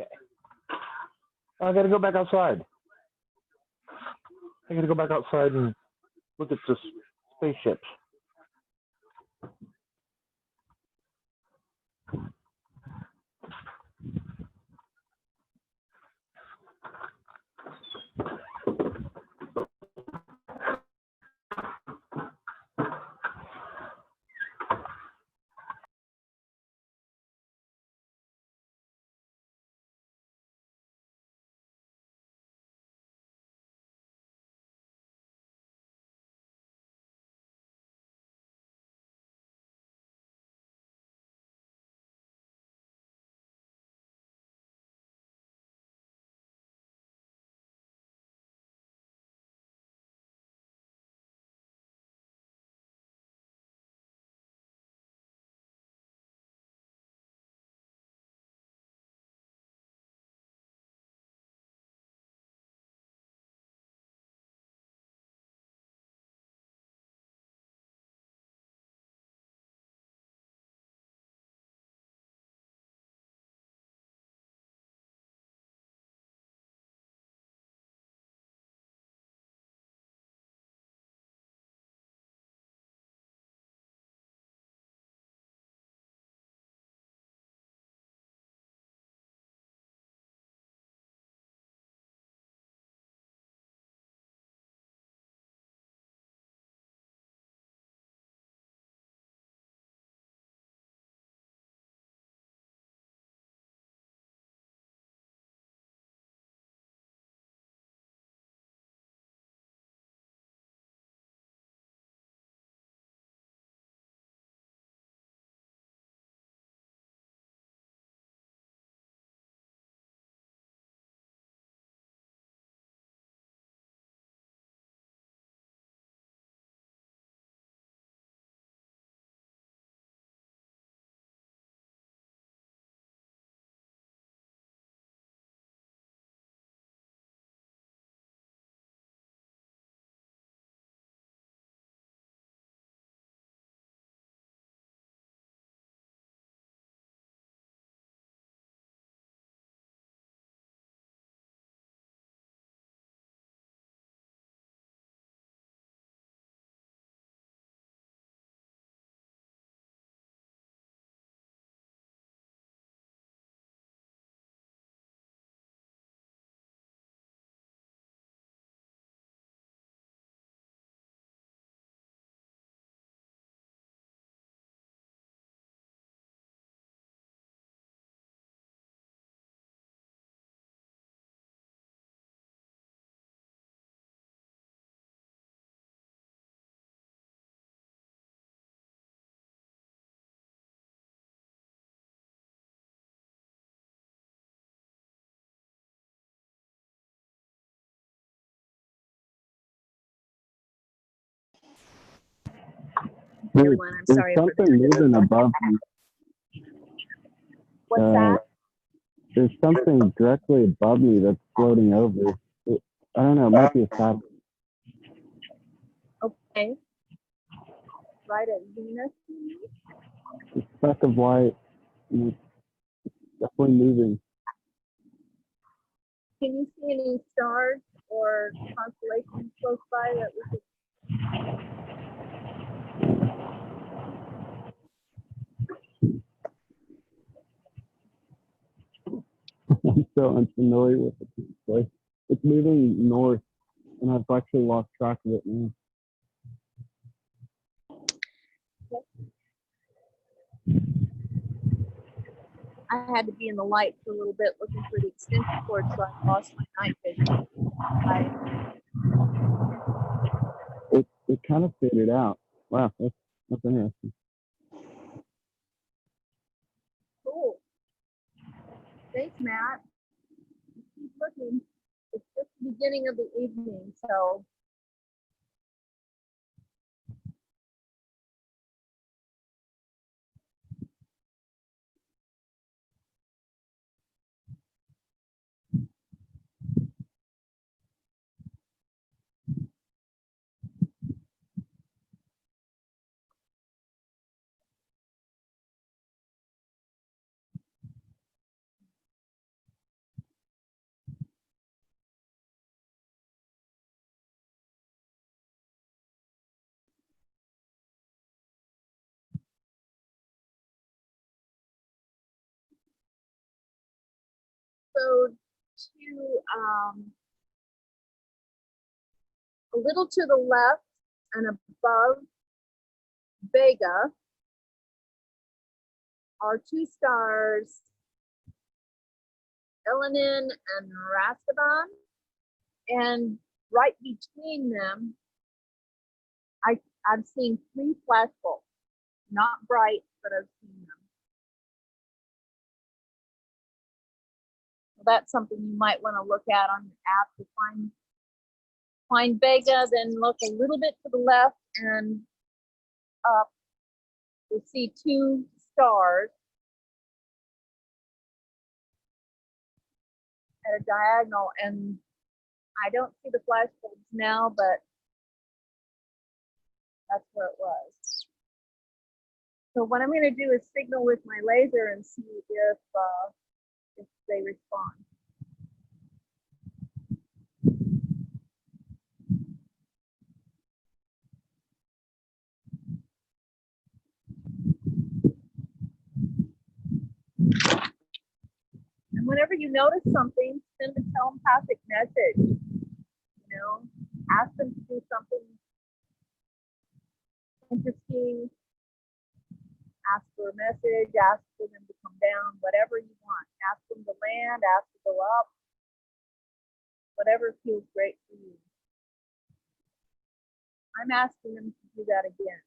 Okay. I gotta go back outside. I gotta go back outside and look at the spaceships. everyone. I'm There's sorry for the something moving above me. What's Uh, that? There's something directly above me that's floating over. I don't know. It might be a satellite. Okay. Right at Venus. A speck of white. And it's definitely moving. Can you see any stars or constellations close by that we could? I'm so unfamiliar with it. Like, it's moving north, and I've actually lost track of it now. I had to be in the light for a little bit looking for the extension cord, so I lost my night vision. It kind of faded out. Wow, that's interesting. Cool. Thanks, Matt. Keep looking. It's just the beginning of the evening, so to a little to the left and above Vega are two stars, Elenin and Rastaban, and right between them, I'm seeing three flash bulbs, not bright, but I've seen them. So that's something you might want to look at on your app to find Vega, then look a little bit to the left and up. You'll see two stars at a diagonal, and I don't see the flash bulbs now, but that's where it was. So what I'm going to do is signal with my laser and see if they respond. And whenever you notice something, send a telepathic message. You know, ask them to do something interesting. Ask for a message. Ask for them to come down. Whatever you want. Ask them to land. Ask to go up. Whatever feels great for you. I'm asking them to do that again.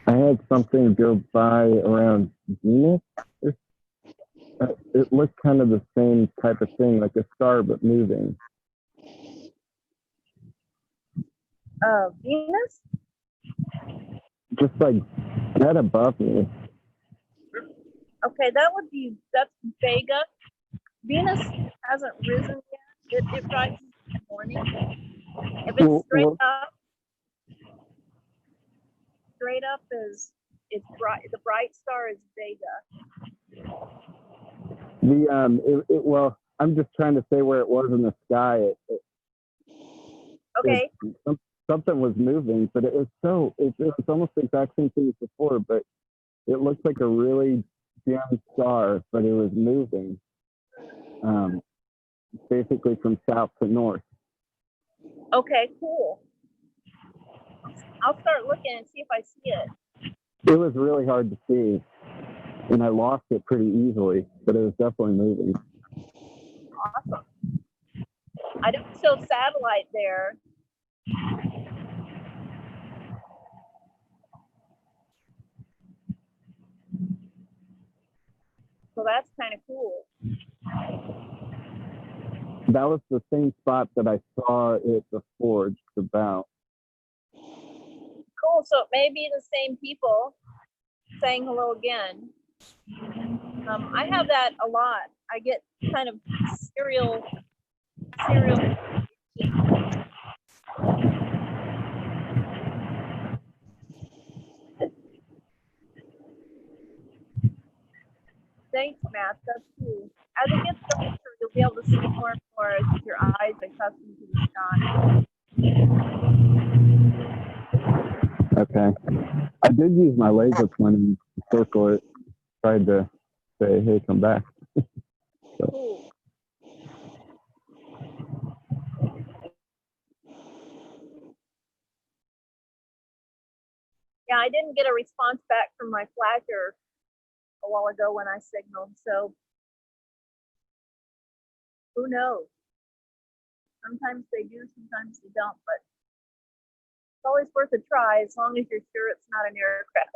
I had something go by around Venus. It looked kind of the same type of thing, like a star but moving. Venus? Just like dead above me. Okay, that's Vega. Venus hasn't risen yet. It rises in the morning. If it's straight up is it's bright. The bright star is Vega. Well, I'm just trying to say where it was in the sky. Okay. Something was moving, but it was almost the exact same thing as before, but it looked like a really dim star, but it was moving, basically from south to north. Okay, cool. I'll start looking and see if I see it. It was really hard to see, and I lost it pretty easily, but it was definitely moving. Awesome. I don't show satellite there. So that's kind of cool. That was the same spot that I saw it before, just about. Cool. So it may be the same people saying hello again. I have that a lot. I get kind of serial. Thanks, Matt. That's cool. As it gets darker, you'll be able to see more and more as your eyes are accustomed to the sky. Okay. I did use my laser pointer to circle it. Tried to say, hey, come back. So. Cool. Yeah, I didn't get a response back from my flasher a while ago when I signaled, so who knows? Sometimes they do, sometimes they don't, but it's always worth a try as long as you're sure it's not an aircraft.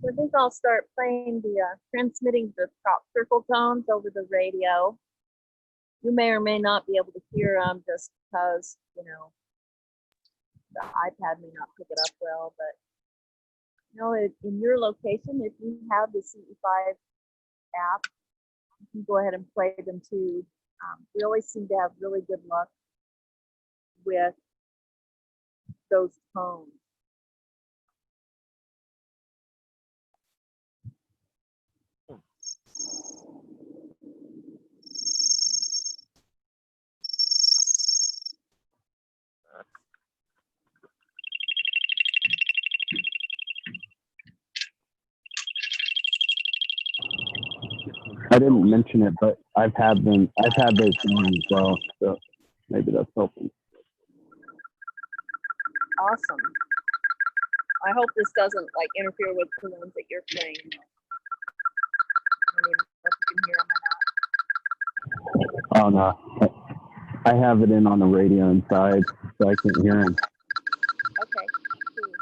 So I think I'll start playing the transmitting the crop circle tones over the radio. You may or may not be able to hear them just because, you know, the iPad may not pick it up well, but you know, in your location, if you have the CE5 app, you can go ahead and play them too. We always seem to have really good luck with those tones. I didn't mention it, but I've had those things as well, so maybe that's helping. Awesome. I hope this doesn't like interfere with the ones that you're playing. I don't even know if you can hear them or not. Oh no, I have it in on the radio inside, so I can't hear him. Okay, cool.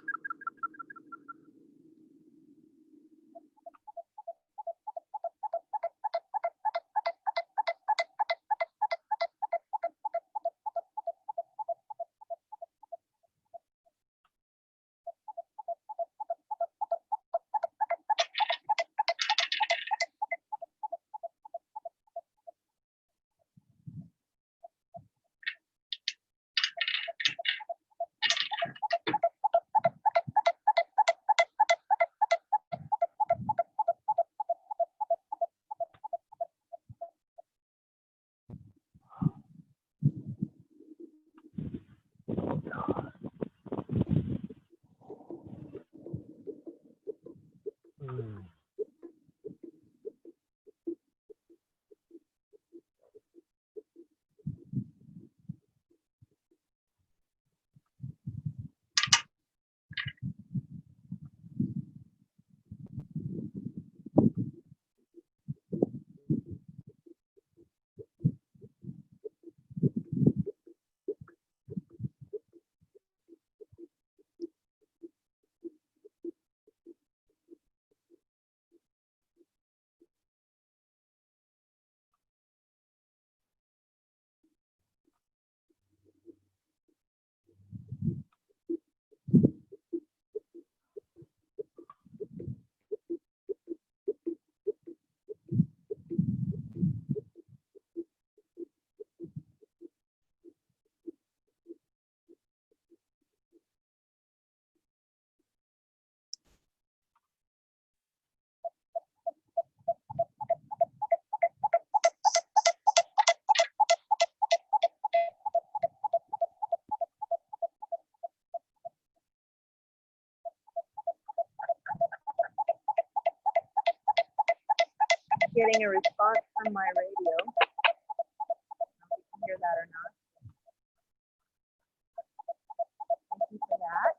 Getting a response from my radio. I don't know if you can hear that or not. Thank you for that.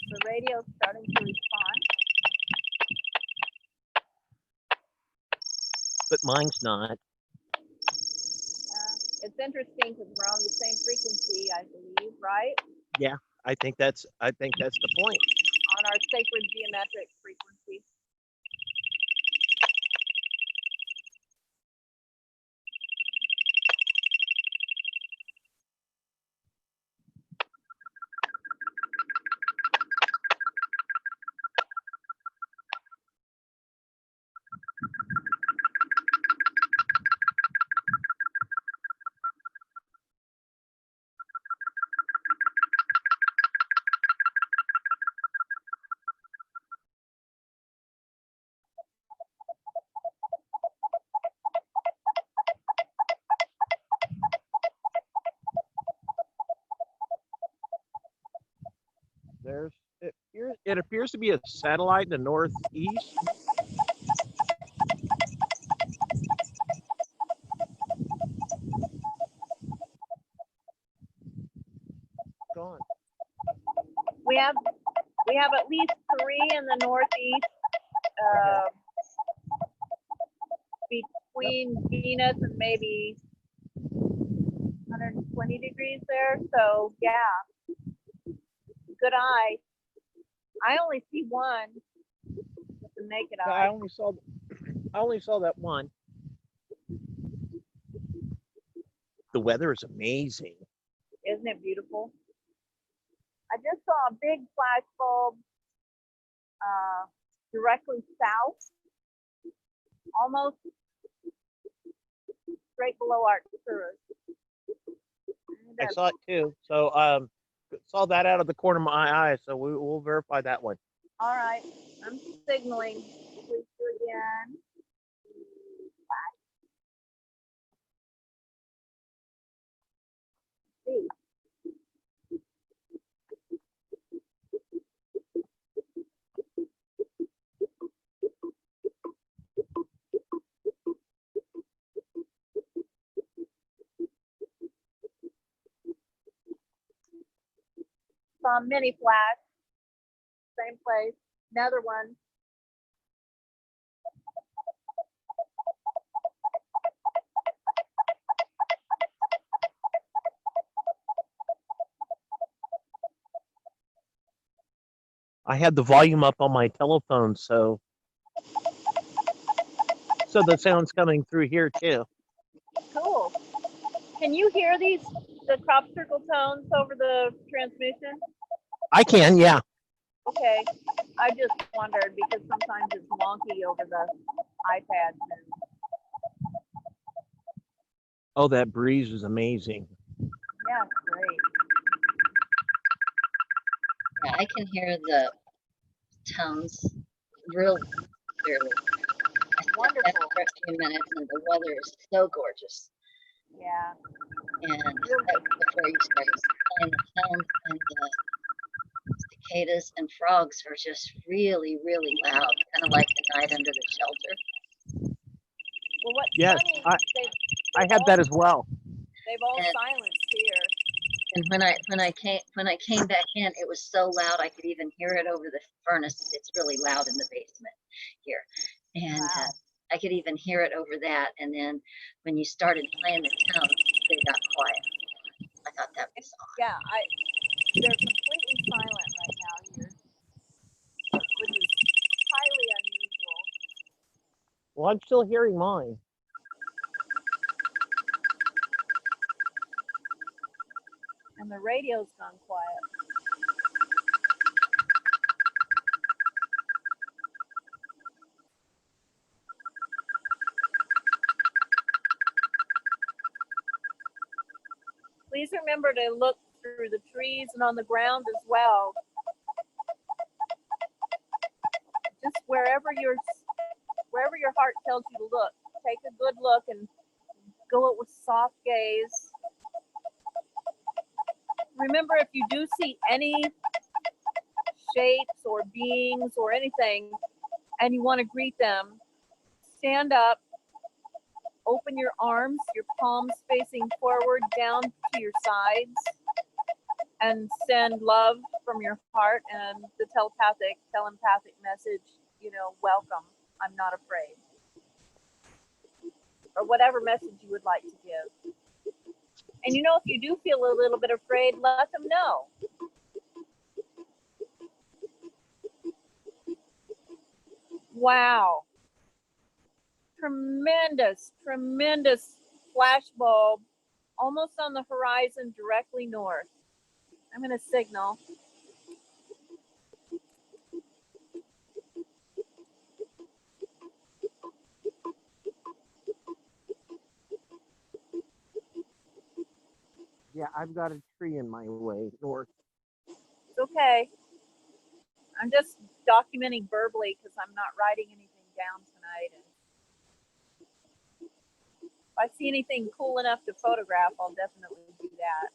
The radio is starting to respond. But mine's not. It's interesting because we're on the same frequency, I believe, right? Yeah, I think that's the point. On our sacred geometric frequency. It appears to be a satellite in the northeast. Gone. We have at least 3 in the northeast, between Venus and maybe 120 degrees there. So yeah, good eye. I only see one with the naked Yeah, eye. I only saw that one. The weather is amazing. Isn't it beautiful? I just saw a big flash bulb directly south, almost straight below Arcturus. I saw it too. So saw that out of the corner of my eye. So we'll verify that one. All right, I'm signaling. Please do again. See. Saw a mini flash. Same place. Another one. I had the volume up on my telephone, so the sound's coming through here too. Cool. Can you hear the crop circle tones over the transmission? I can, yeah. Okay. I just wondered because sometimes it's wonky over the iPads. Oh, that breeze is amazing. Yeah, it's great. Yeah, I can hear the tones real clearly. I sat Wonderful. back for a few minutes and the weather is so gorgeous. Yeah. And right before you started playing the sounds, and the cicadas and frogs are just really, really loud, kind of like the night under the shelter. Well, what's Yes, funny, I had that as well. they've all And- silenced here. And when I came back in, it was so loud I could even hear it over the furnace. It's really loud in the basement here, and Wow. I could even hear it over that. And then when you started playing the tones, they got quiet. I thought that was odd. Yeah, they're completely silent right now here, which is highly unusual. Well, I'm still hearing mine. And the radio's gone quiet. Please remember to look through the trees and on the ground as well. Just wherever your heart tells you to look, take a good look and go it with soft gaze. Remember, if you do see any shapes or beings or anything and you want to greet them, stand up, open your arms, your palms facing forward down to your sides, and send love from your heart and the telepathic message, welcome, I'm not afraid. Or whatever message you would like to give. And if you do feel a little bit afraid, let them know. Wow. Tremendous flash bulb almost on the horizon directly north. I'm going to signal. Yeah, I've got a tree in my way north. It's okay. I'm just documenting verbally because I'm not writing anything down tonight. And if I see anything cool enough to photograph, I'll definitely do that.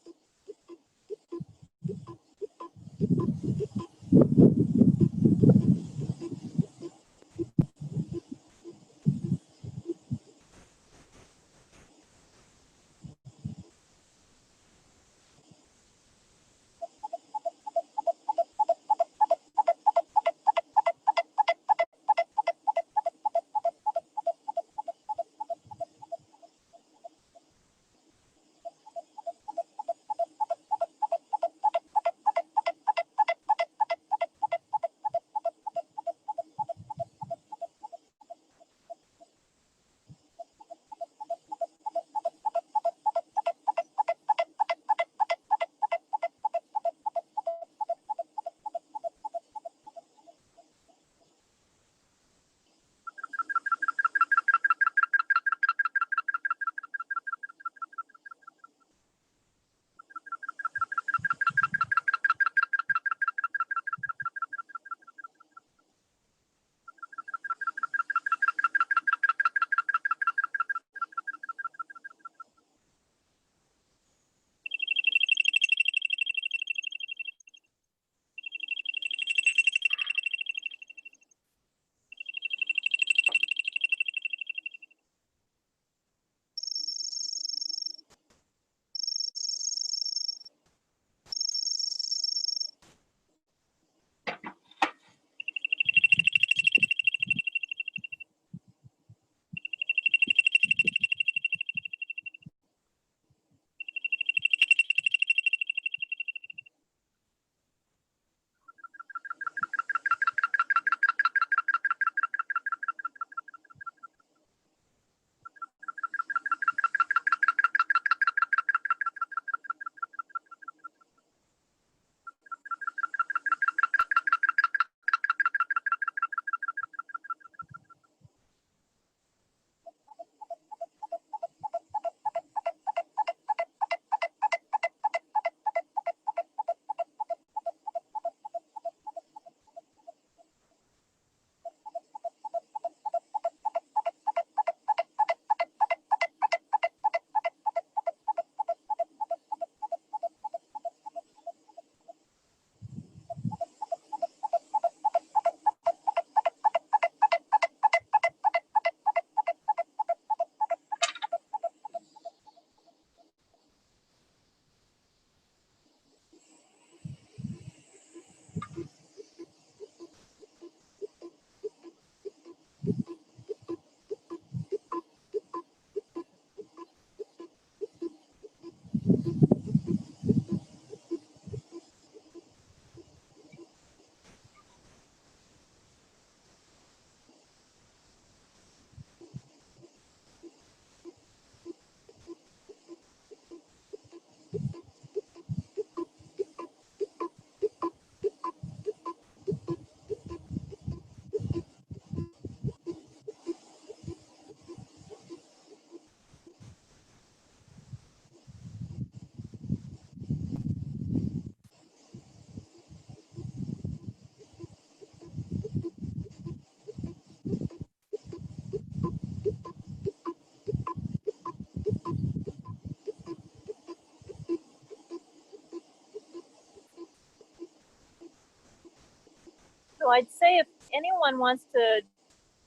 So I'd say if anyone wants to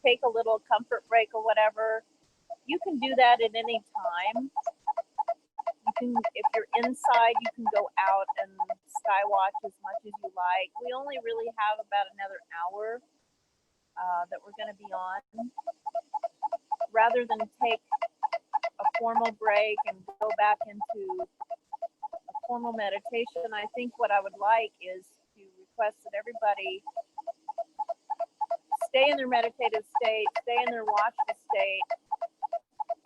take a little comfort break or whatever, you can do that at any time. You can, if you're inside, you can go out and skywatch as much as you like. We only really have about another hour that we're going to be on. Rather than take a formal break and go back into a formal meditation, I think what I would like is to request that everybody stay in their meditative state, stay in their watchful state,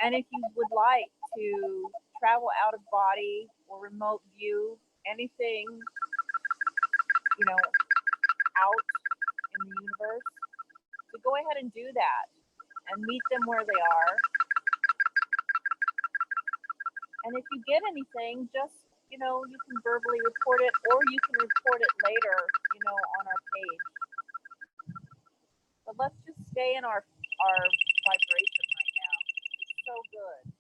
and if you would like to travel out of body or remote view anything, you know, out in the universe, to go ahead and do that and meet them where they are. And if you get anything, just, you know, you can verbally report it, or you can report it later, you know, on our page. But let's just stay in our vibration right now. It's so good.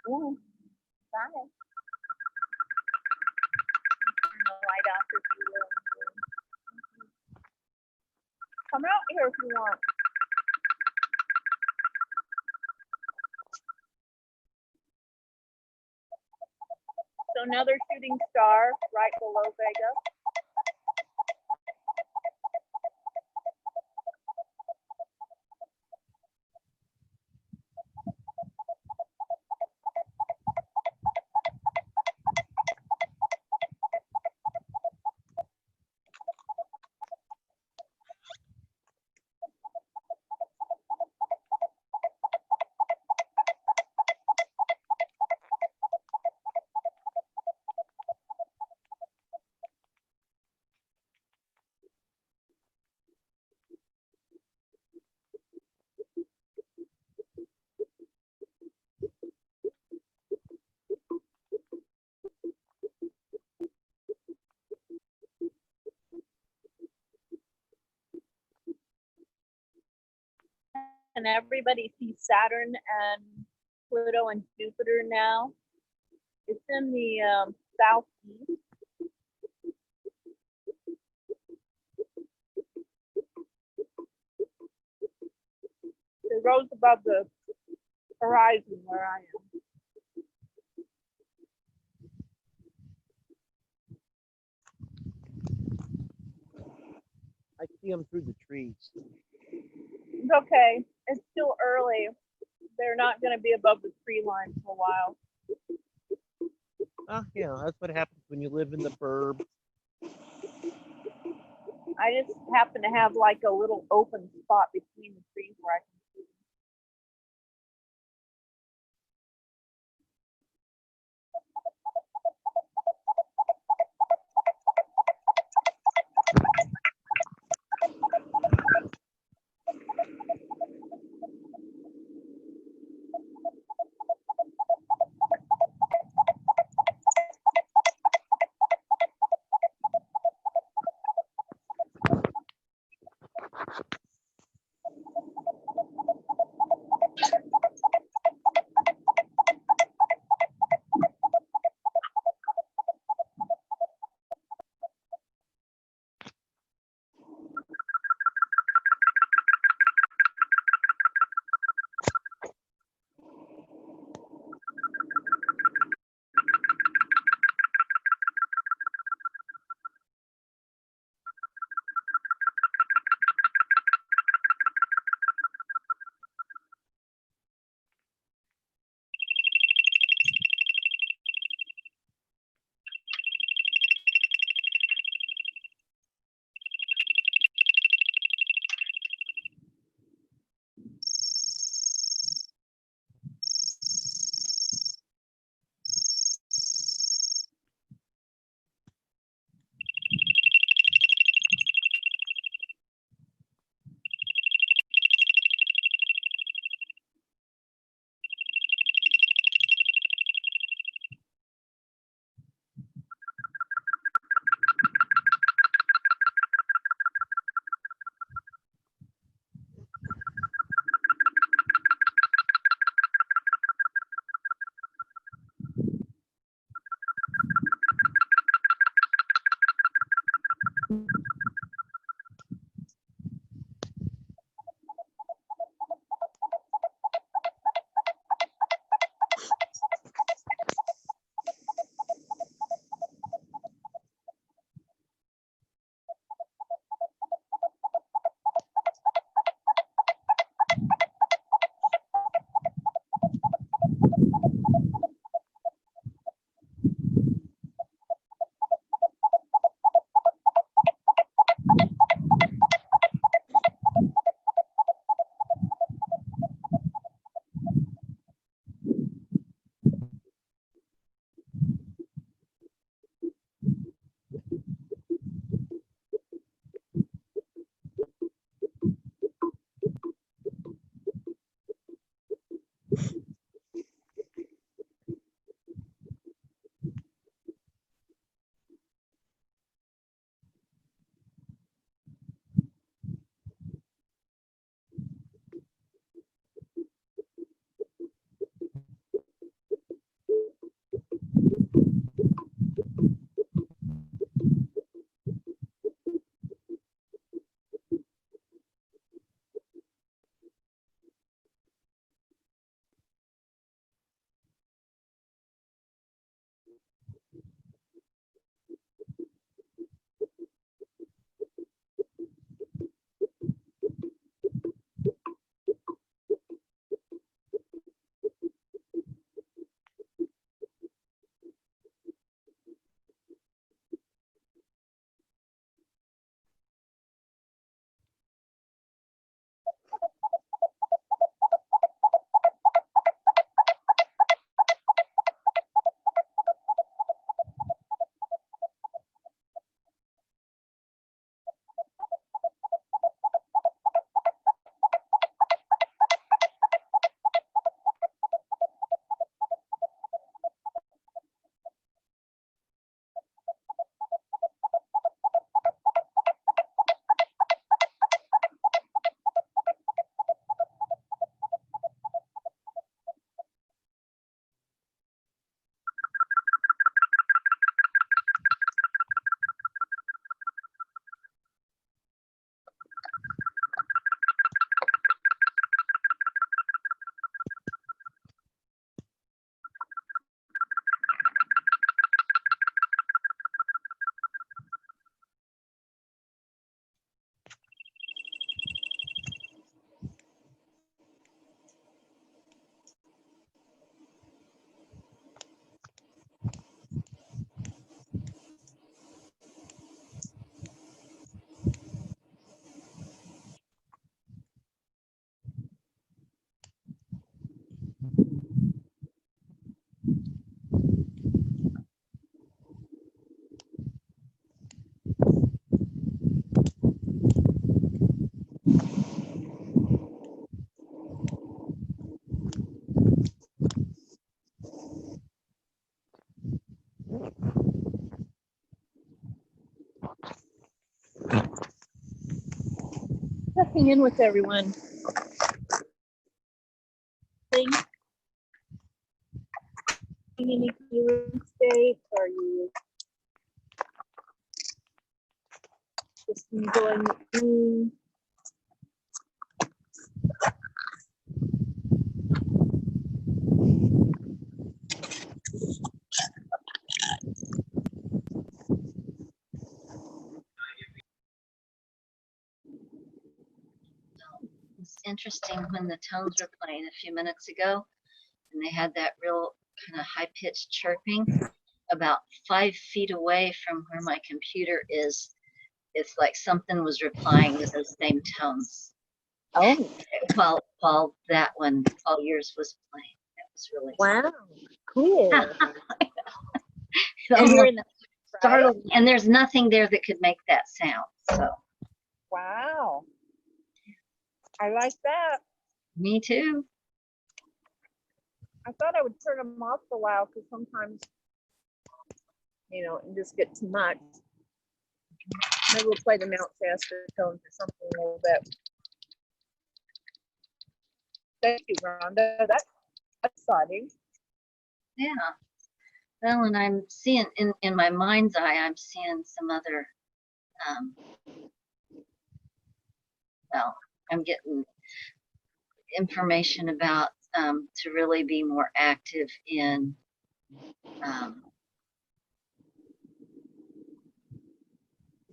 Yeah. Bye. Turn the light off if you will. Come out here if you want. So another shooting star right below Vega. Can everybody see Saturn and Pluto and Jupiter now? It's in the southeast. It rose above the horizon where I am. I see them through the trees. It's okay. It's still early. They're not going to be above the tree line for a while. Yeah, that's what happens when you live in the burb. I just happen to have like a little open spot between the trees where I can see them. checking in with everyone. In any clearing state? Are you just enjoying the room? It's interesting when the tones were playing a few minutes ago, and they had that real kind of high-pitched chirping about 5 feet away from where my computer is. It's like something was replying to those same tones. Oh, While that one, all yours was playing. That was really wow, cool. And you're almost in the startled. And there's nothing there that could make that sound. So wow. I like that. me too. I thought I would turn them off for a while because sometimes, you know, it just get too much. Maybe we'll play the Mount Shasta tones or something a little bit. Thank you, Rhonda. That's exciting. Yeah. Well, and I'm seeing in my mind's eye, I'm seeing some other, well, I'm getting information about to really be more active in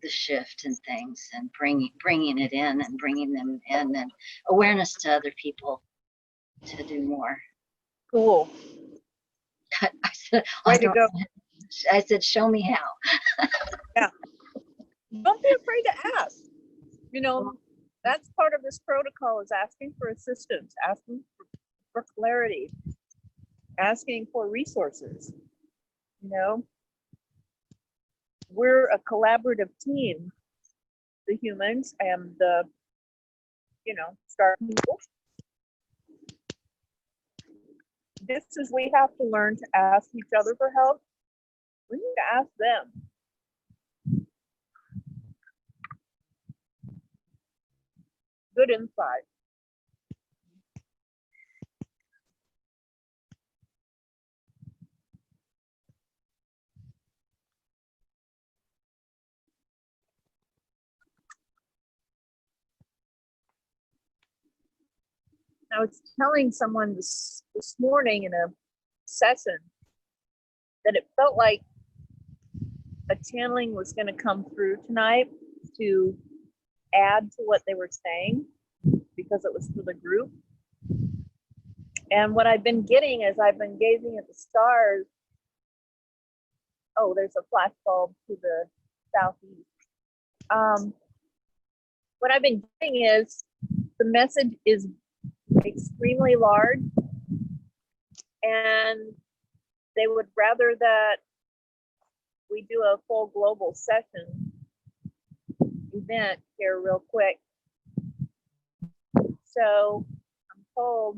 the shift and things, and bringing it in and bringing them in, and awareness to other people to do more. Cool. I said, Way to go. I said, show me how. Yeah. Don't be afraid to ask. You know, that's part of this protocol is asking for assistance, asking for clarity, asking for resources. You know, we're a collaborative team, the humans and the, you know, star people. Just as we have to learn to ask each other for help, we need to ask them. Good insight. I was telling someone this morning in a session that it felt like a channeling was going to come through tonight to add to what they were saying because it was for the group. And what I've been getting as I've been gazing at the stars, oh, there's a flash bulb to the southeast. What I've been getting is the message is extremely large, and they would rather that we do a full global session event here real quick. So I'm told,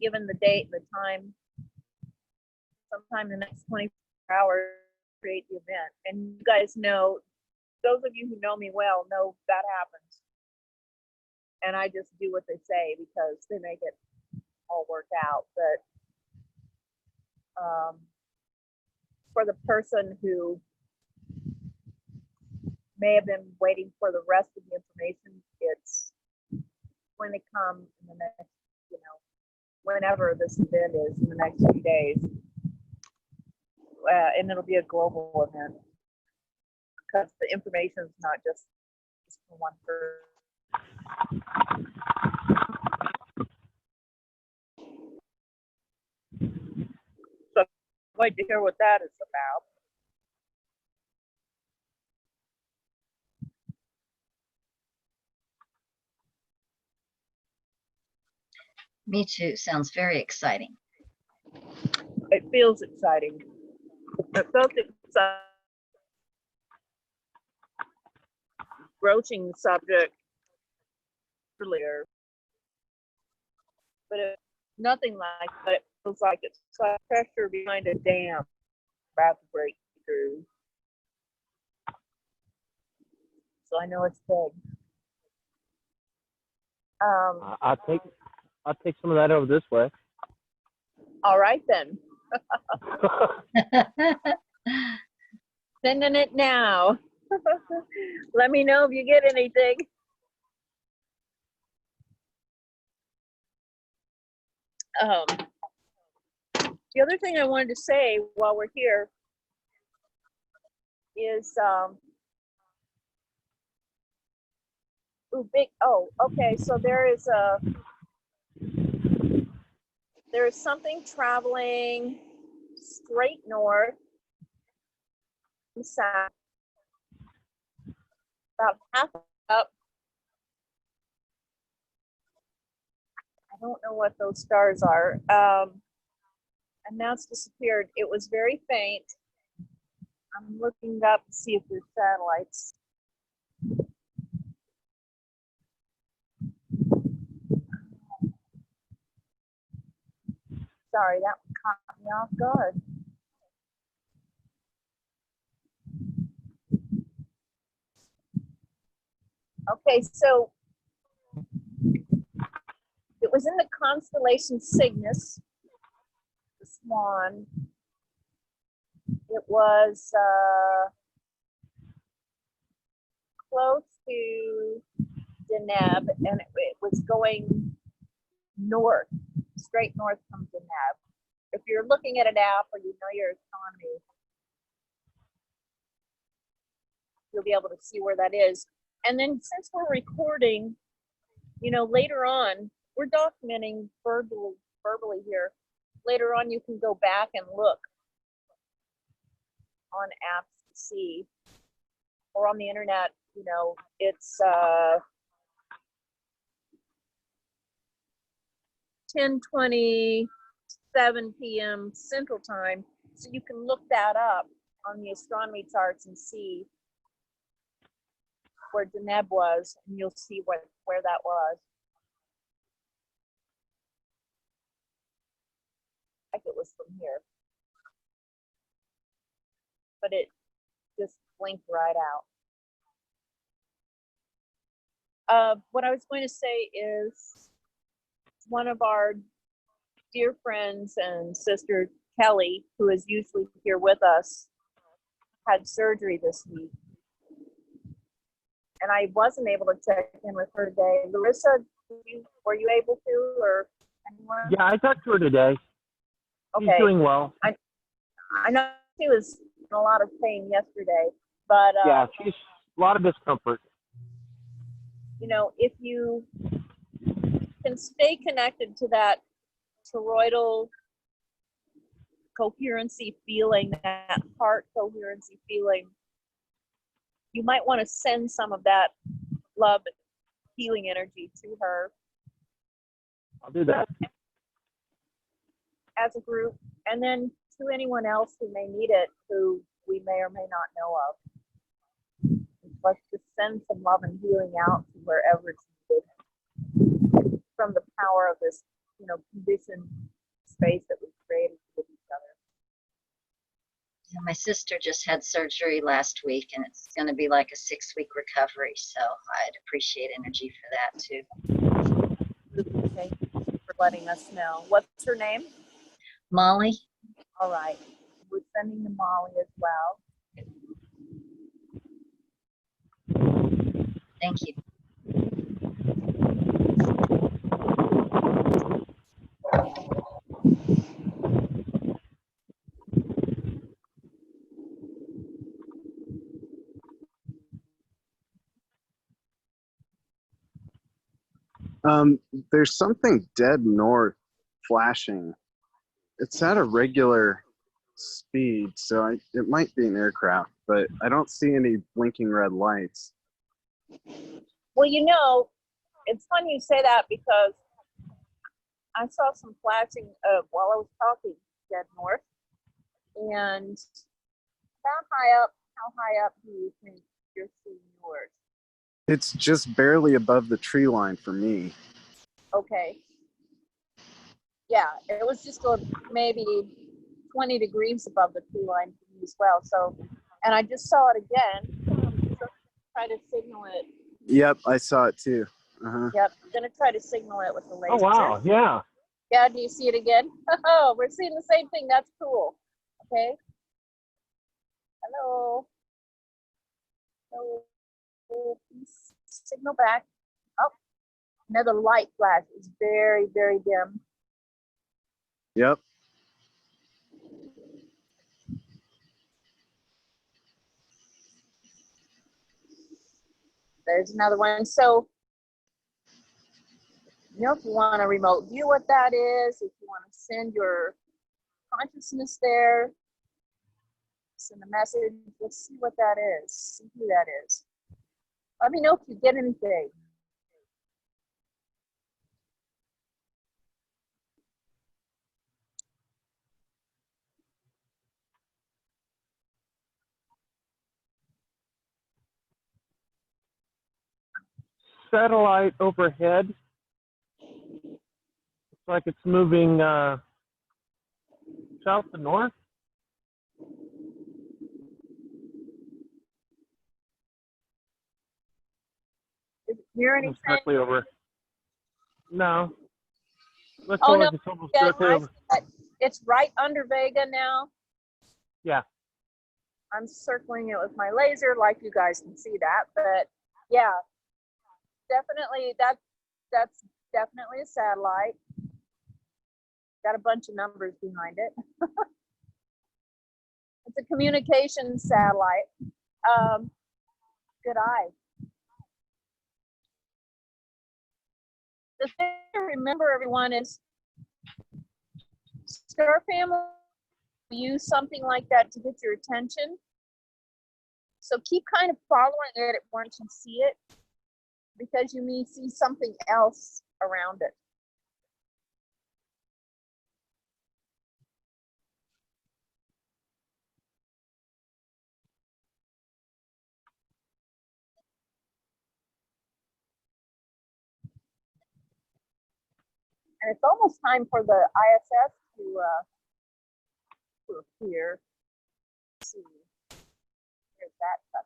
given the date and the time, sometime in the next 24 hours, create the event. And you guys know, those of you who know me well know that happens. And I just do what they say because they make it all work out. But for the person who may have been waiting for the rest of the information, it's going to come in the next, you know, whenever this event is in the next few days. And it'll be a global event because the information is not just for one person. So I'd like to hear what that is about. Me too. Sounds very exciting. It feels exciting. It felt exciting. Broaching the subject earlier, but it's nothing like that. It feels like it's like pressure behind a dam about to break through. So I know it's big. I'll take some of that over this way. All right then. Sending it now. Let me know if you get anything. The other thing I wanted to say while we're here is, okay, so there is something traveling straight north and south, about half up. I don't know what those stars are. And now it's disappeared. It was very faint. I'm looking up to see if there's satellites. Sorry, that one caught me off guard. Okay, so it was in the constellation Cygnus, the swan. It was close to Deneb, and it was going north, straight north from Deneb. If you're looking at an app or you know your astronomy, you'll be able to see where that is. And then since we're recording, you know, later on, we're documenting verbally here. Later on, you can go back and look on apps to see, or on the internet, you know, it's 10:27 p.m. Central Time, so you can look that up on the astronomy charts and see where Deneb was, and you'll see where that was. Like it was from here, but it just blinked right out. What I was going to say is, one of our dear friends and sister Kelly, who is usually here with us, had surgery this week, and I wasn't able to check in with her today. Larissa, were you able to, or anyone? Yeah, I talked to her today. She's Okay. doing well. I know she was in a lot of pain yesterday, but Yeah, she's a lot of discomfort. you know, if you can stay connected to that toroidal coherency feeling, that heart coherency feeling, you might want to send some of that love and healing energy to her I'll do that. as a group, and then to anyone else who may need it, who we may or may not know of. Let's just send some love and healing out to wherever it's needed from the power of this, you know, conditioned space that we've created with each other. Yeah, my sister just had surgery last week, and it's going to be like a 6-week recovery. So I'd appreciate energy for that too. Thank you for letting us know. What's her name? Molly, All right. We're sending to Molly as well. thank you. There's something dead north flashing. It's at a regular speed, so it might be an aircraft, but I don't see any blinking red lights. Well, you know, it's funny you say that because I saw some flashing while I was talking dead north. And that high up, how high up do you think you're seeing yours? It's just barely above the tree line for me. Okay. Yeah, it was just maybe 20 degrees above the tree line for me as well. So, and I just saw it again. So try to signal it. Yep, I saw it too. Uh-huh. Yep, I'm gonna try to signal it with the laser. Oh wow, yeah. Yeah, do you see it again? Oh, we're seeing the same thing. That's cool. Okay. Hello. Hello. Please signal back. Oh, another light flash. It's very, very dim. Yep. There's another one. So, you know, if you want to remote view what that is, if you want to send your consciousness there, send a message, let's see what that is, see who that is. Let me know if you get anything. Satellite overhead. Looks like it's moving south to north. Is it near Almost anything? directly over. No. Looks Oh, like no. it's almost Yeah, directly I over. see that. It's right under Vega now. Yeah. I'm circling it with my laser, like you guys can see that. But yeah, definitely that's definitely a satellite. Got a bunch of numbers behind it. It's a communication satellite. Good eye. The thing to remember, everyone, is Star Family use something like that to get your attention. So keep kind of following it once you see it, because you may see something else around it. And it's almost time for the ISS to appear. Let's see, here's that stuff.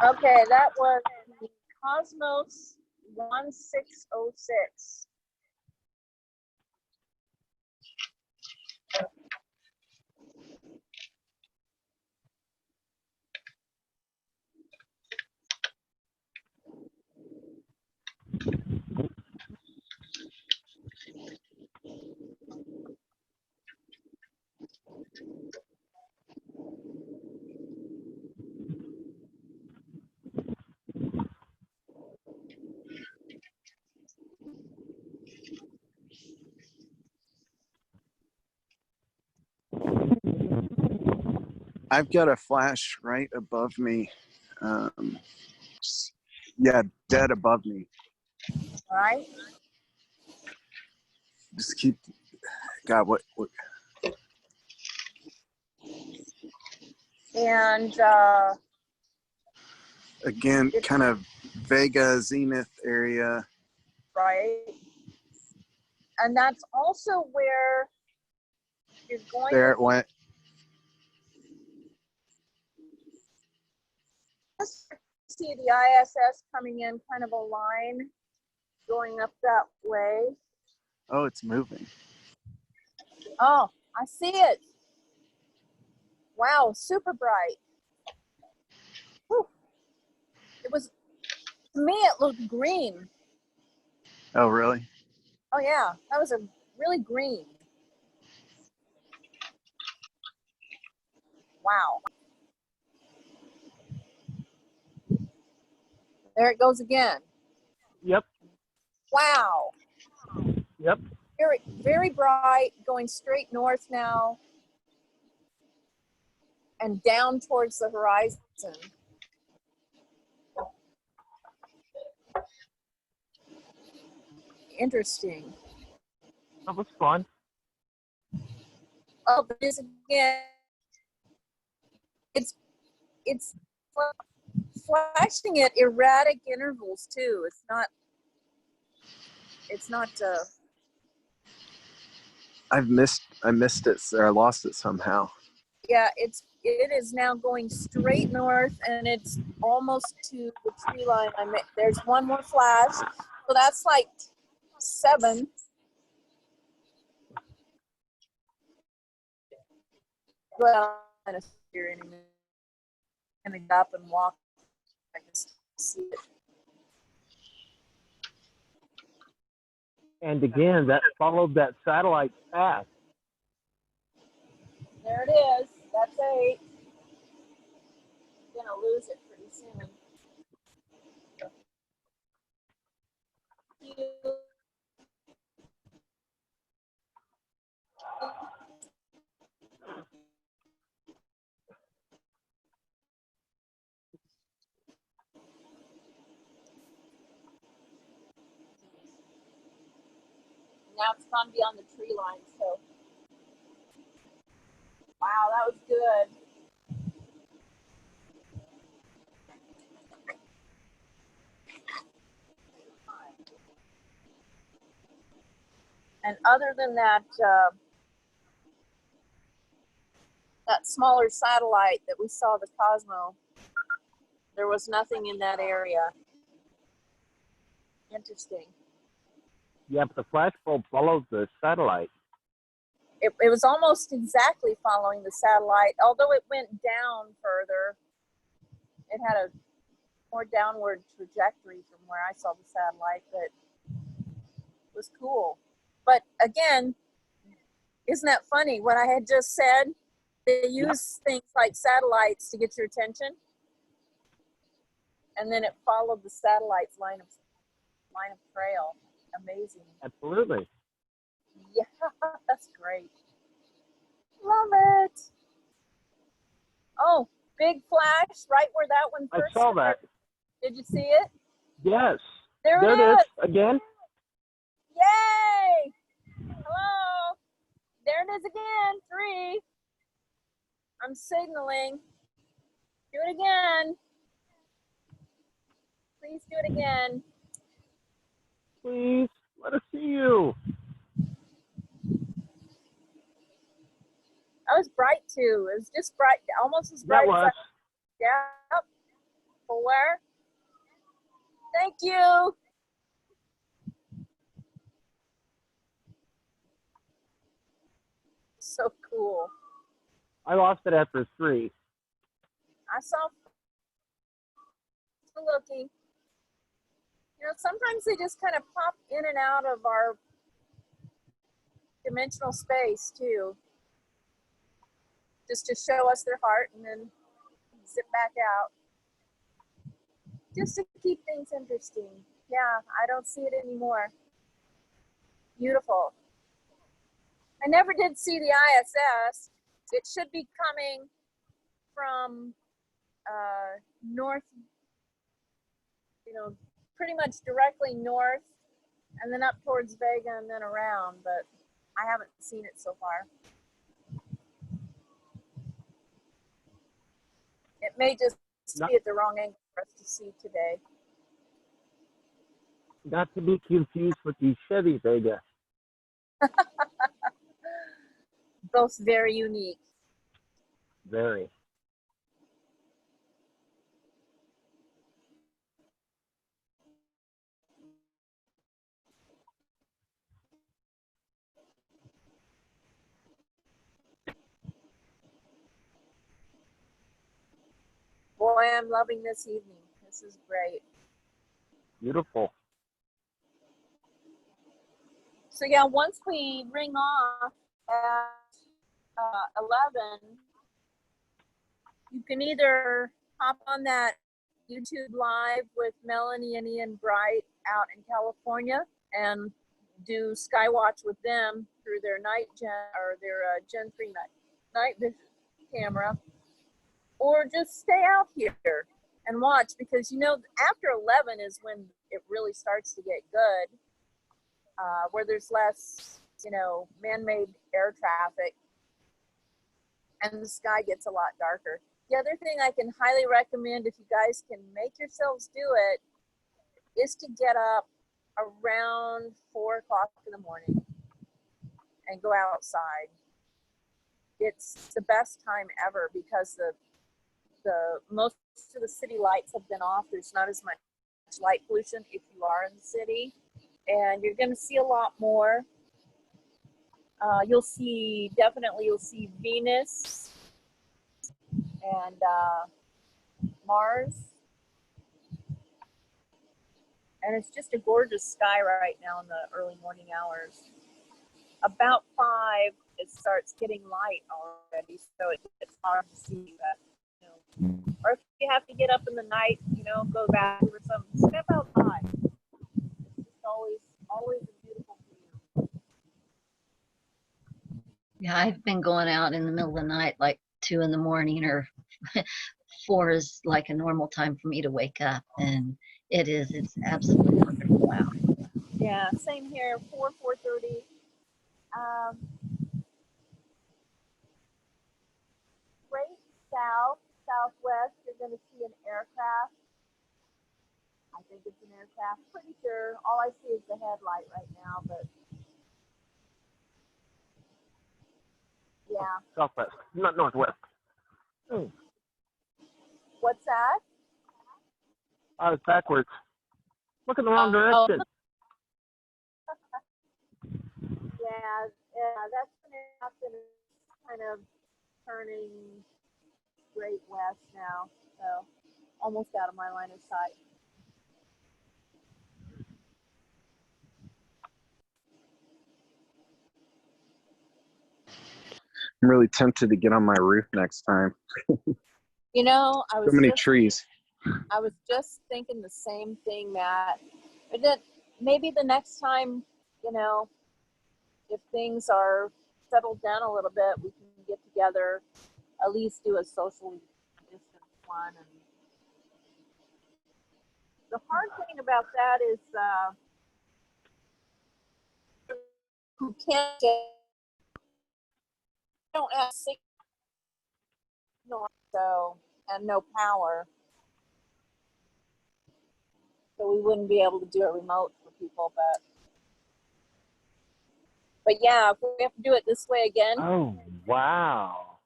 Okay, that was the Cosmos 1606. I've got a flash right above me. Yeah, dead above me. All right. Just keep. God, what? And Again, kind of Vega Zenith area. right. And that's also where you're going There to it went. see the ISS coming in kind of a line going up that way. Oh, it's moving. Oh, I see it. Wow, super bright. Whew. It was, to me, it looked green. Oh, really? Oh yeah, that was a really green. Wow. There it goes again. Yep. Wow. Yep. Very, very bright, going straight north now and down towards the horizon. Interesting. That was fun. Oh, but this again, it's flashing at erratic intervals too. It's not I missed it, or I lost it somehow. yeah, it is now going straight north, and it's almost to the tree line. There's one more flash, so that's like 7. Well, I'm gonna steer in a minute. I'm gonna get up and walk. I can see it. And again, that followed that satellite path. There it is. That's 8. I'm gonna lose it pretty soon. Now it's gone beyond the tree line, so wow, that was good. And other than that, that smaller satellite that we saw, the Cosmo, there was nothing in that area. Interesting. Yeah, but the flash bulb followed the satellite. It was almost exactly following the satellite, although it went down further. It had a more downward trajectory from where I saw the satellite, but it was cool. But again, isn't that funny? What I had just said, they use things like satellites to get your attention, and then it followed the satellite's line of trail. Amazing. Absolutely. Yeah, that's great. Love it. Oh, big flash right where that one I first saw started. that. Did you see it? Yes. There it it is. is. Again. Yay! Hello. There it is again. 3. I'm signaling. Do it again. Please do it again. Please, let us see you. That was bright too. It was just bright, almost as That bright as was. Yep. 4. Thank you. So cool. I lost it after 3. I saw looking. You know, sometimes they just kind of pop in and out of our dimensional space too, just to show us their heart and then zip back out, just to keep things interesting. Yeah, I don't see it anymore. Beautiful. I never did see the ISS. It should be coming from north, you know, pretty much directly north, and then up towards Vega and then around, but I haven't seen it so far. It may just be at the wrong angle for us to see today. Not to be confused with the Chevy Vega. Both very unique. Very. Boy, I'm loving this evening. This is great. Beautiful. So yeah, once we ring off at 11, you can either hop on that YouTube live with Melanie and Ian Bright out in California and do Skywatch with them through their their Gen 3 night vision camera, or just stay out here and watch, because you know after 11 is when it really starts to get good. where there's less, man-made air traffic, and the sky gets a lot darker. The other thing I can highly recommend, if you guys can make yourselves do it, is to get up around 4 o'clock in the morning and go outside. It's the best time ever because the most of the city lights have been off. There's not as much light pollution if you are in the city, and you're going to see a lot more. You'll see Venus and Mars, and it's just a gorgeous sky right now in the early morning hours. About 5, it starts getting light already, so it's hard to see that. Or if you have to get up in the night, go back or something, step outside. It's just always a beautiful view. Yeah, I've been going out in the middle of the night, like 2 in the morning, or 4 is like a normal time for me to wake up, and it's absolutely wonderful out. Yeah, same here, 4:30. Straight southwest, you're going to see an aircraft. I think it's an aircraft, pretty sure. All I see is the headlight right now, but yeah. Southwest, not northwest. What's that? I was backwards. Look in the wrong direction. Yeah, that's going to happen. Kind of turning straight west now, so almost out of my line of sight. I'm really tempted to get on my roof next time. I was So many trees. I was just thinking the same thing, Matt. But then maybe the next time, if things are settled down a little bit, we can get together, at least do a social distance one. And the hard thing about that is who can't don't have signal, so and no power, so we wouldn't be able to do it remote for people. But yeah, if we have to do it this way again. Oh wow!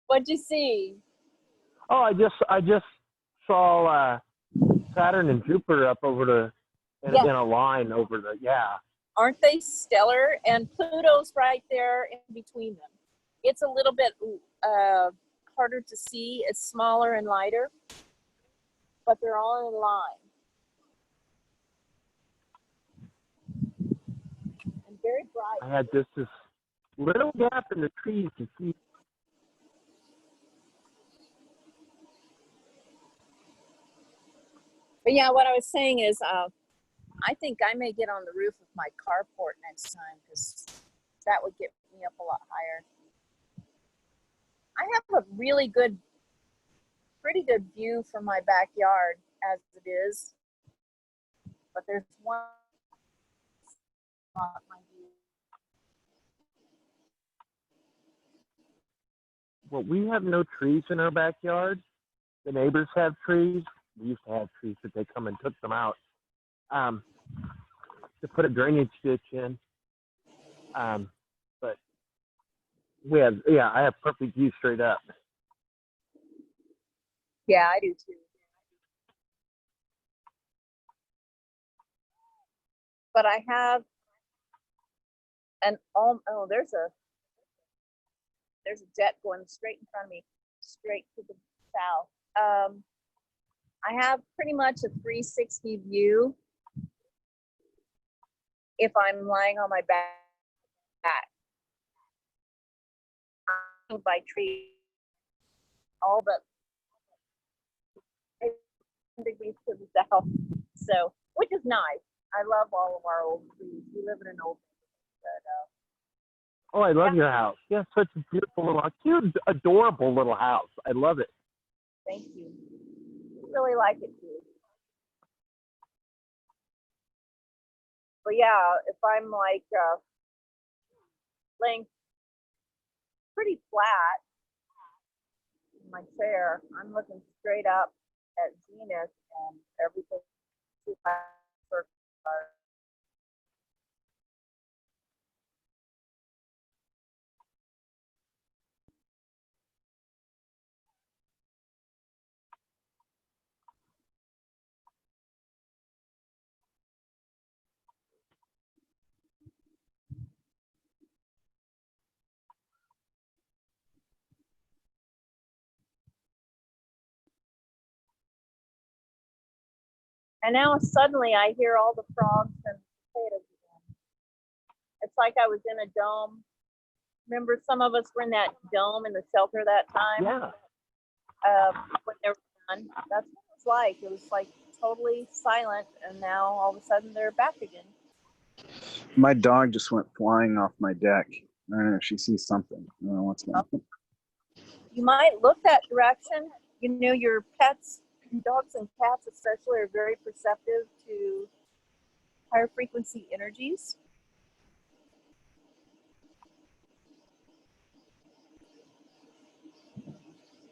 What'd you see? Oh, I just saw Saturn and Jupiter up over in a line over the Aren't they stellar? And Pluto's right there in between them. It's a little bit harder to see. It's smaller and lighter, but they're all in line. And very bright. I had just this little gap in the trees to see. But yeah, what I was saying is I think I may get on the roof of my carport next time, because that would get me up a lot higher. I have a pretty good view from my backyard as it is, but there's one spot my view. Well, we have no trees in our backyard. The neighbors have trees. We used to have trees, but they come and took them out to put a drainage ditch in. But I have perfect view straight up. Yeah, I do too. But I have there's a jet going straight in front of me, straight to the south. I have pretty much a 360 view if I'm lying on my back. By trees, all but 10 degrees to the south, so which is nice. I love all of our old trees. We live in an old Oh, I love your house. Yeah, such a beautiful little, cute, adorable little house. I love it. Thank you. Really like it too. But yeah, if I'm like laying pretty flat in my chair, I'm looking straight up at zenith and everything. And now suddenly I hear all the frogs and cicadas again. It's like I was in a dome. Remember, some of us were in that dome in the shelter that time? Yeah. When they were done. That's what it was like. It was like totally silent, and now all of a sudden they're back again. My dog just went flying off my deck. I don't know if she sees something. I don't know what's going on. You might look that direction. You know, your pets, dogs and cats especially, are very perceptive to higher frequency energies.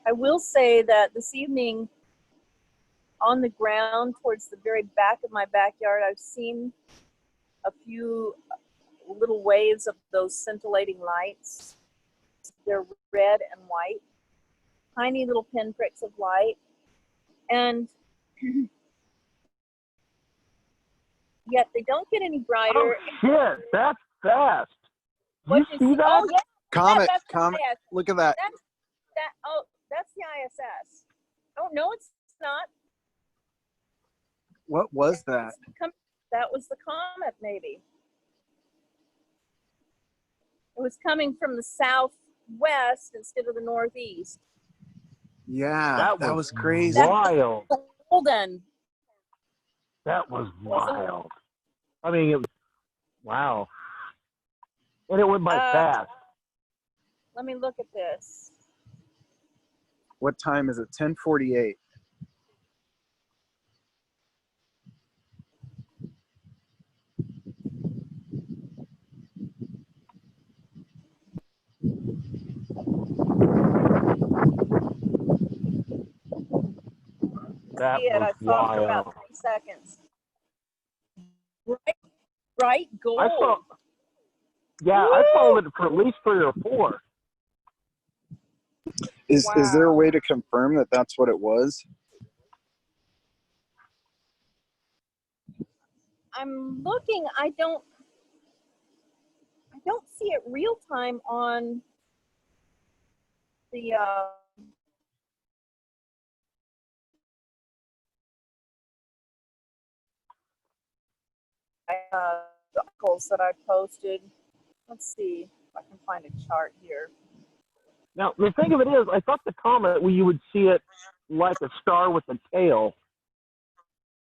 I will say that this evening on the ground towards the very back of my backyard, I've seen a few little waves of those scintillating lights. They're red and white, tiny little pinpricks of light. And yet they don't get any brighter. Oh shit, that's fast. What You see that? Oh, yeah. Comet, That's comet. the ISS. Look at that. That's the ISS. Oh, no, it's not. What was that? That was the comet, maybe. It was coming from the southwest instead of the northeast. Yeah, that was crazy. Wild. Golden. That was wild. I mean, it was, wow. And it went by fast. Let me look at this. What time is it? 10:48. That See it. I was saw it for wild. about 3 seconds. Bright gold. I followed it for at least 3 or 4. Is there a Wow. way to confirm that that's what it was? I'm looking. I don't see it real time on the articles that I posted. Let's see if I can find a chart here. Now, the thing of it is, I thought the comet, you would see it like a star with a tail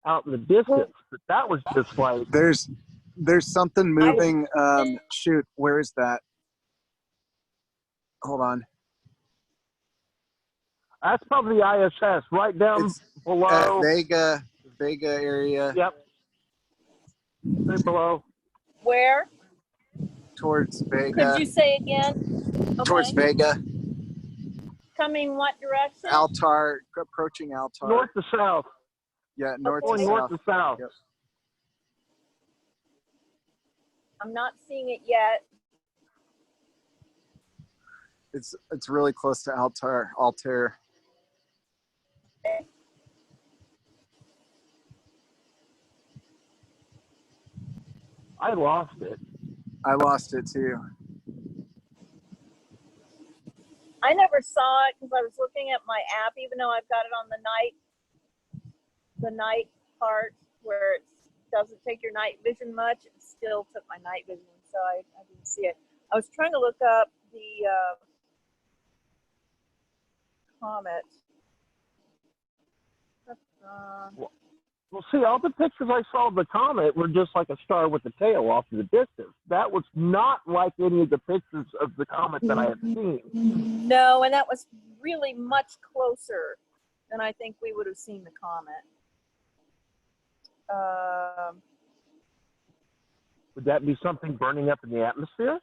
out in the distance, but that was just like... There's something moving. Shoot, where is that? Hold on. That's probably the ISS, right down It's below. Vega area. Yep. Right below. Where? Towards Vega. Could you say again? Towards Vega. Coming what direction? Altar, approaching Altar. North to south. Yeah, north Going to north south. to south. Yep. I'm not seeing it yet. It's really close to Altair. I lost it. I lost it too. I never saw it because I was looking at my app, even though I've got it on the night part where it doesn't take your night vision much. It still took my night vision, so I didn't see it. I was trying to look up the comet. Well, see, all the pictures I saw of the comet were just like a star with a tail off in the distance. That was not like any of the pictures of the comet that I had seen. No, and that was really much closer than I think we would have seen the comet. Would that be something burning up in the atmosphere?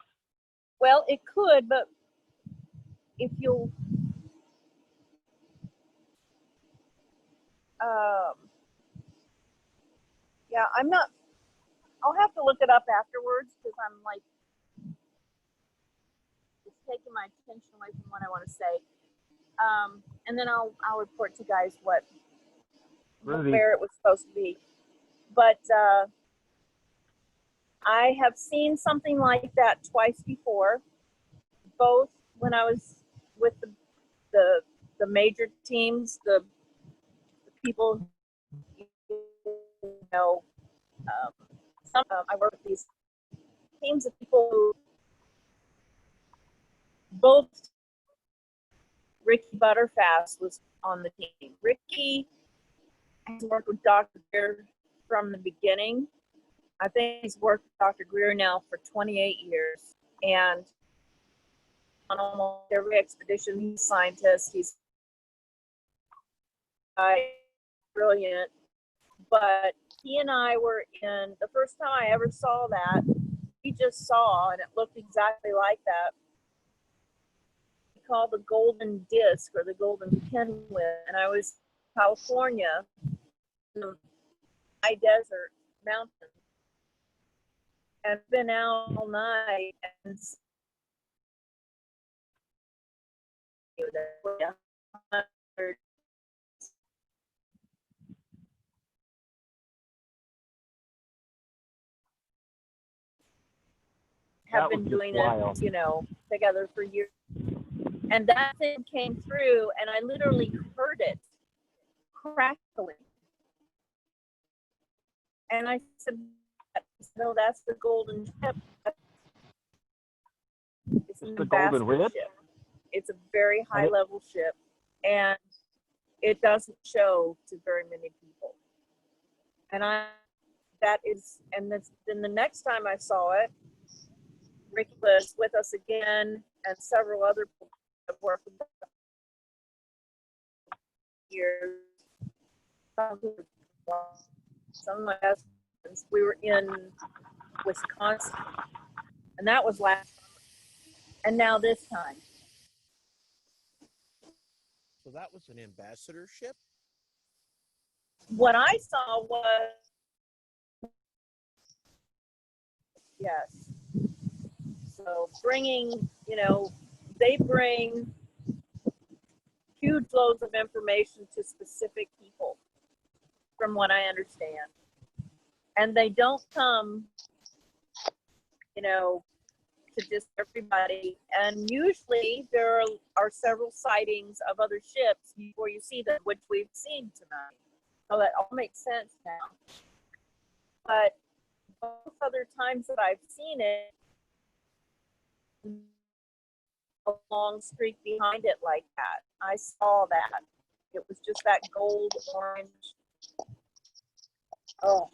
Well, it could, but if you'll, yeah, I'm not, I'll have to look it up afterwards because I'm like, it's taking my attention away from what I want to say. And then I'll report to you guys where it was supposed to be. But I have seen something like that twice before, both when I was with the major teams, the people, I work with these teams of people who both. Ricky Butterfast was on the team. Ricky has worked with Dr. Greer from the beginning. I think he's worked with Dr. Greer now for 28 years. And on almost every expedition, he's a scientist. He's brilliant. But he and I were in, the first time I ever saw that, we just saw, and it looked exactly like that, called the golden disc or the golden pinwheel, and I was in California in the high desert mountain and been out all night and have been doing it, together for years. And that thing came through, and I literally heard it crackling. And I said, "No, that's the golden ship. It's an ambassador ship. It's a very high-level ship, and it doesn't show to very many people." And then the next time I saw it, Rick was with us again, and several other people have worked with us years. Some of my husbands, we were in Wisconsin, and that was last summer. And now this time. So that was an ambassador ship? What I saw was, yes. So bringing, they bring huge loads of information to specific people, from what I understand. And they don't come, to just everybody. And usually there are several sightings of other ships before you see them, which we've seen tonight. So that all makes sense now. But both other times that I've seen it, a long streak behind it like that. I saw that. It was just that gold orange. Oh.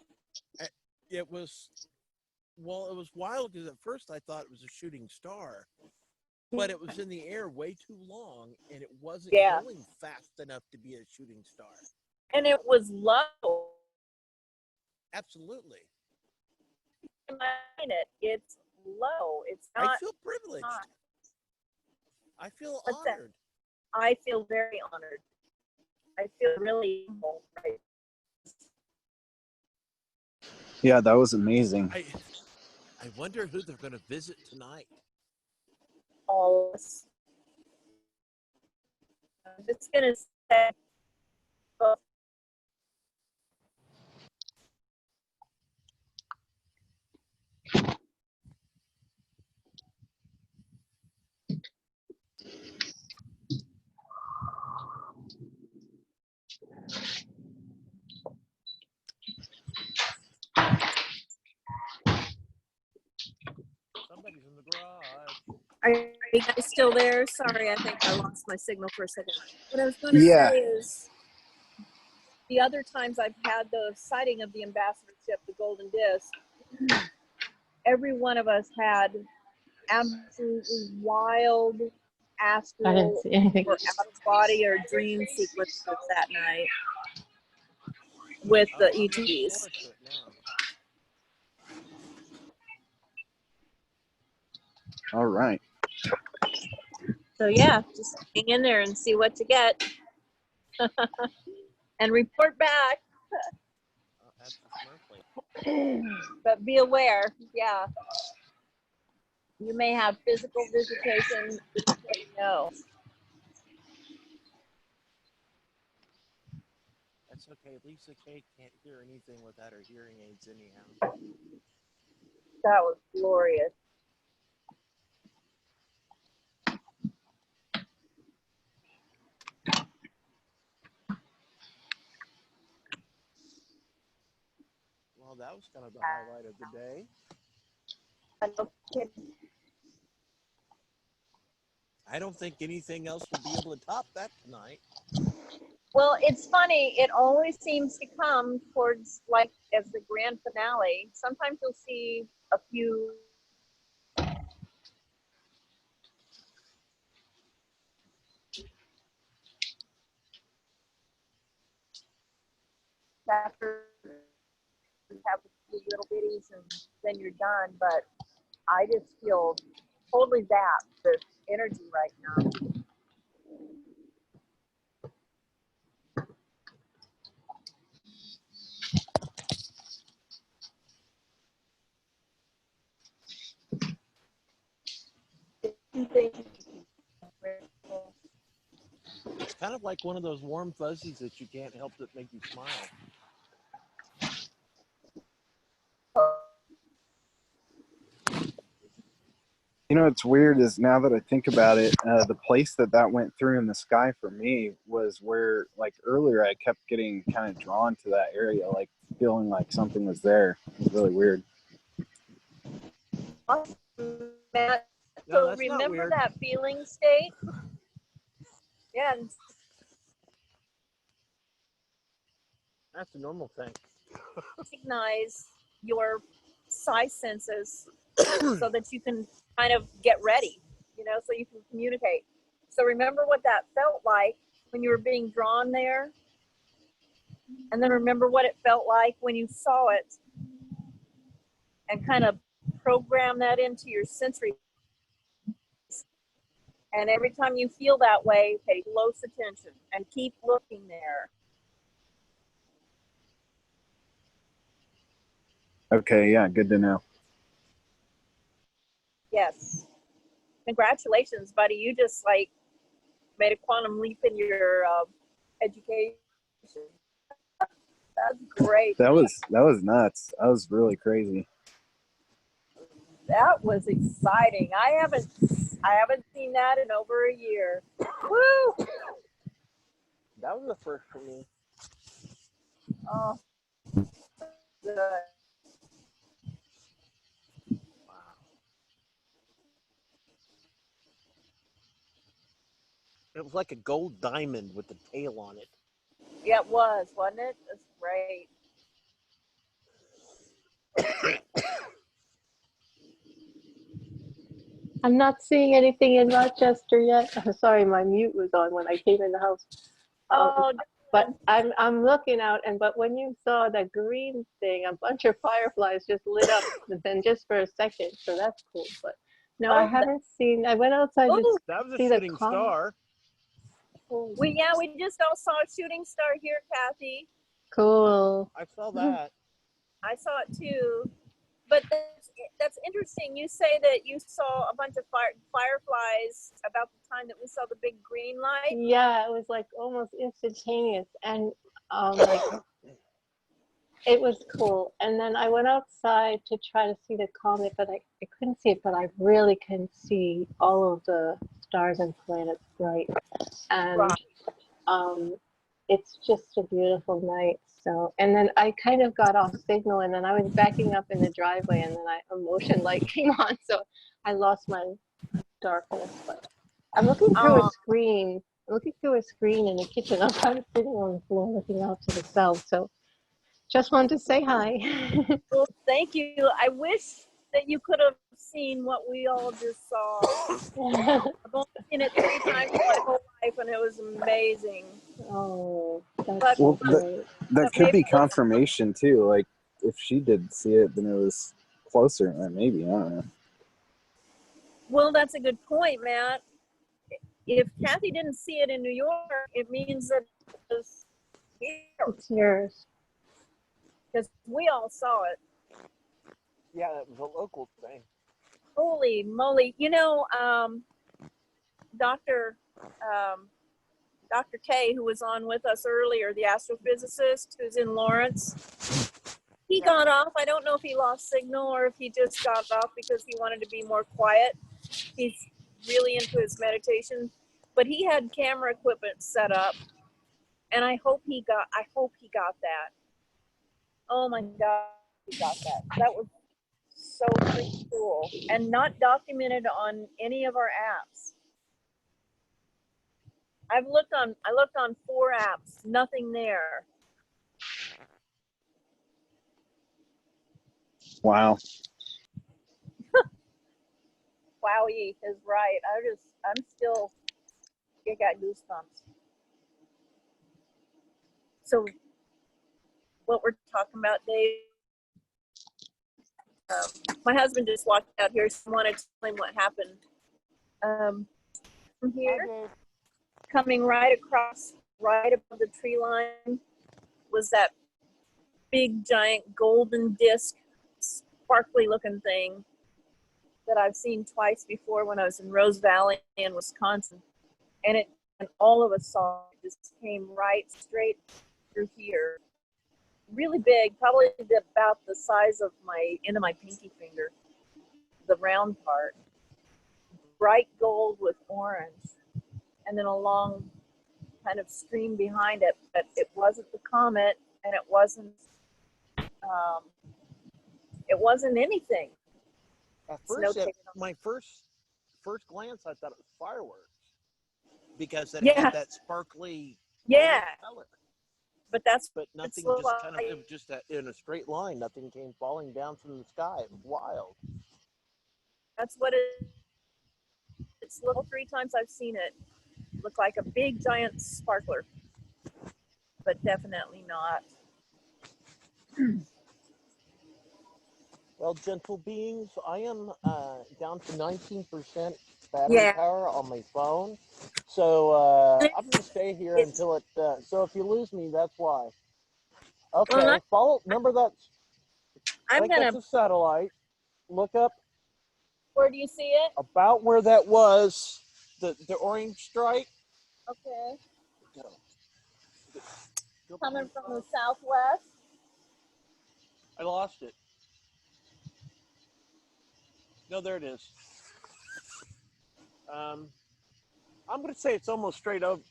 It was wild because at first I thought it was a shooting star, but it was in the air way too long and it wasn't going fast enough to be a shooting star. And it was low. Absolutely. It's low. It's not. I feel privileged. High. I feel honored. I feel very honored. I feel really humble. Right? Yeah, that was amazing. I wonder who they're going to visit tonight. All of us. I'm just going to say, Somebody's in the garage. are you guys still there? Sorry, I think I lost my signal for a second. What I was going to say is, the other times I've had the sighting of the ambassador ship, the Golden Disc, every one of us had absolutely wild astral or out-of-body or dream sequences that night with the ETs. All right. So yeah, just hang in there and see what you get. And report back. Oh, that's the Smurfly. But be aware, yeah. You may have physical visitation, no. That's okay. Lisa K can't hear anything without her hearing aids anyhow. That was glorious. Well, that was kind of the highlight of the day. I don't think anything else will be able to top that tonight. Well, it's funny. It always seems to come towards like as the grand finale. Sometimes you'll see a few chapters have a few little bitties and then you're done. But I just feel totally zapped with energy right now. It's kind of like one of those warm fuzzies that you can't help that make you smile. You know, what's weird is now that I think about it, the place that went through in the sky for me was where, like earlier, I kept getting kind of drawn to that area, like feeling like something was there. It was really weird. Awesome, Matt. No, So that's not remember weird. that feeling state? Yeah, and That's a normal thing. recognize your size senses so that you can kind of get ready, so you can communicate. So remember what that felt like when you were being drawn there, and then remember what it felt like when you saw it, and kind of program that into your sensory. And every time you feel that way, pay close attention and keep looking there. Okay, yeah, good to know. Yes. Congratulations, buddy. You just like made a quantum leap in your education. That's great. That was nuts. That was really crazy. That was exciting. I haven't seen that in over a year. Woo! That was the first for me. Oh, good. Wow. It was like a gold diamond with the tail on it. Yeah, it was, wasn't it? That's great. I'm not seeing anything in Rochester yet. I'm sorry, my mute was on when I came in the house. Oh, But I'm looking out, but when you saw the green thing, a bunch of fireflies just lit up, but then just for a second, so that's cool. But no, I haven't seen. I went outside to That was a see the shooting star. we just all saw a shooting star here, Kathy. Cool. I saw that. I saw it too. But that's interesting. You say that you saw a bunch of fireflies about the time that we saw the big green light. Yeah, it was like almost instantaneous, and like it was cool. And then I went outside to try to see the comet, but I couldn't see it. But I really can see all of the stars and planets bright, and it's just a beautiful night. So, and then I kind of got off signal, and then I was backing up in the driveway, and then a motion light came on, so I lost my darkness. But I'm looking through a screen. I'm looking through a screen in the kitchen. I'm kind of sitting on the floor looking out to the south. So, just wanted to say hi. Well, thank you. I wish that you could have seen what we all just saw. I've only seen it 3 times in my whole life, and it was amazing. Oh, that's Well, great. that could be confirmation too. Like if she did see it, then it was closer. Maybe, I don't know. Well, that's a good point, Matt. If Kathy didn't see it in New York, it means that it was here It's yours. because we all saw it. Yeah, it was a local thing. Holy moly! You know, Dr. Dr. K, who was on with us earlier, the astrophysicist who's in Lawrence, he got off. I don't know if he lost signal or if he just got off because he wanted to be more quiet. He's really into his meditation, but he had camera equipment set up, and I hope he got that. Oh my God, he got that. That was so freaking cool and not documented on any of our apps. I looked on 4 apps, nothing there. Wow. Wowie is right. I got goosebumps. So what we're talking about, Dave, my husband just walked out here, so I want to explain what happened. From here, coming right across, right above the tree line, was that big, giant golden disc, sparkly looking thing that I've seen twice before when I was in Rose Valley in Wisconsin. And all of us saw it just came right straight through here. Really big, probably about the size of my pinky finger, the round part. Bright gold with orange. And then a long kind of stream behind it, but it wasn't the comet, and it wasn't anything. At first, my first glance, I thought it was fireworks because it had that sparkly color. But nothing just kind of, it was just in a straight line. Nothing came falling down from the sky. It was wild. That's what it's little 3 times I've seen it. Look like a big giant sparkler, but definitely not. Well, gentle beings, I am down to 19% battery power on my phone. So I'm going to stay here until it, so if you lose me, that's why. Okay, remember that, that's a satellite. Look up. Where do you see it? About where that was, the orange stripe. Okay. Coming from the southwest. I lost it. No, there it is. I'm going to say it's almost straight up.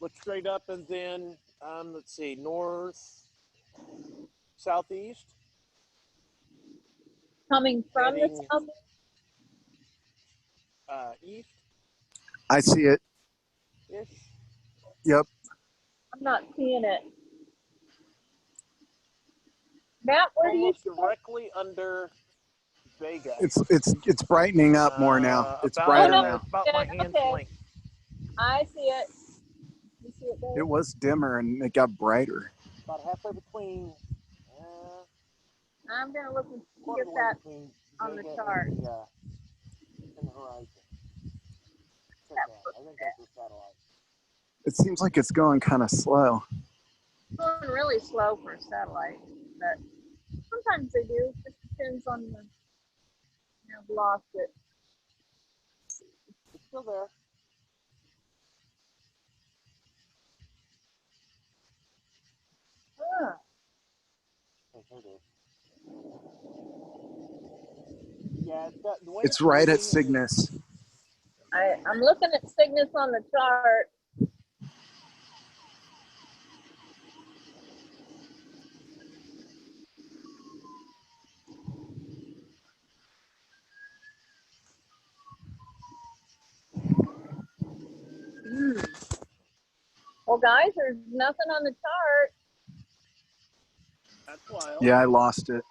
Look straight up, and then let's see, north, southeast. Coming from the south. East. I see it. Ish. Yep. I'm not seeing it. Matt, where do you see it? Directly under Vega. It's brightening up more now. It's brighter now. About my hand's length. I see it. You see it, Dave? It was dimmer and it got brighter. About halfway between. I'm gonna look and see if that's on the chart. And the horizon. I think that's a satellite. It seems like it's going kind of slow. It's going really slow for a satellite, but sometimes they do. It just depends on the. I've lost it. It's still there. Huh. Yeah, it's right at Cygnus. I'm looking at Cygnus on the chart. Well, guys, there's nothing on the chart. That's wild. Yeah, I lost it.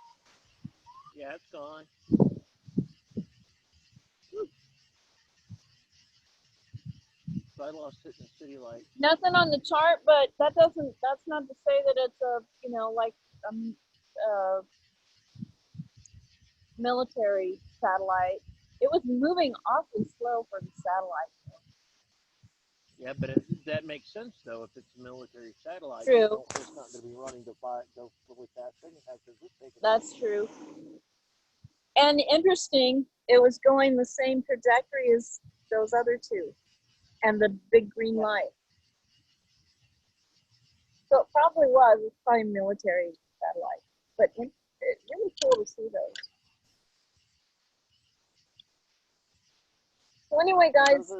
Yeah, it's gone. I lost it in City Light. Nothing on the chart, but that's not to say that it's a, military satellite. It was moving awfully slow for the satellite. Yeah, but that makes sense though. If it's a military satellite, True. it's not going to be running to go really fast anyhow because it's taking. That's true. And interesting, it was going the same trajectory as those other two, and the big green light. So it probably was. It's probably military satellite, but it's really cool to see those. So anyway, guys,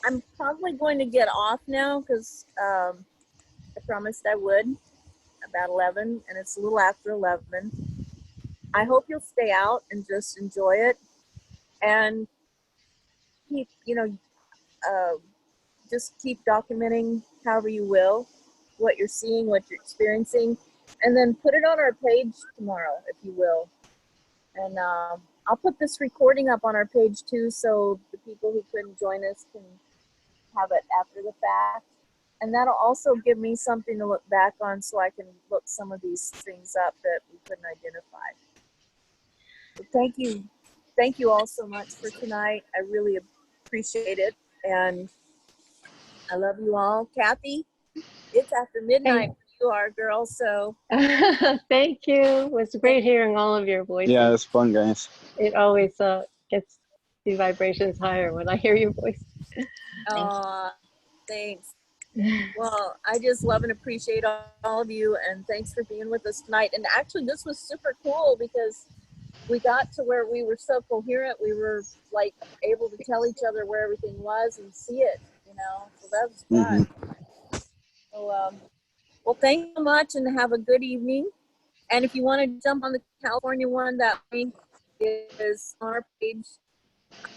I'm probably going to get off now because I promised I would about 11, and it's a little after 11. I hope you'll stay out and just enjoy it, and keep, just keep documenting however you will what you're seeing, what you're experiencing, and then put it on our page tomorrow, if you will. And I'll put this recording up on our page too, so the people who couldn't join us can have it after the fact. And that'll also give me something to look back on, so I can look some of these things up that we couldn't identify. So thank you all so much for tonight. I really appreciate it, and I love you all. Kathy, it's after midnight where you are, girl, so. Thank you. It was great hearing all of your voices. Yeah, it's fun, guys. It always gets the vibrations higher when I hear your voice. Thanks. Well, I just love and appreciate all of you, and thanks for being with us tonight. And actually, this was super cool because we got to where we were so coherent. We were like able to tell each other where everything was and see it, so that was fun. So, well, thank you so much, and have a good evening. And if you want to jump on the California one, that link is on our page.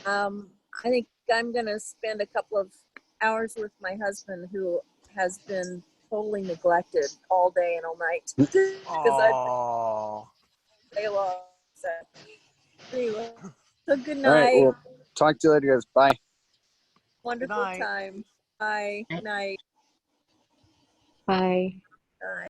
I think I'm going to spend a couple of hours with my husband, who has been totally neglected all day and all night. Oh. So, anyway, so good night. All right, well, talk to you later, guys. Bye. Wonderful time. Bye. Good night. Bye. Bye.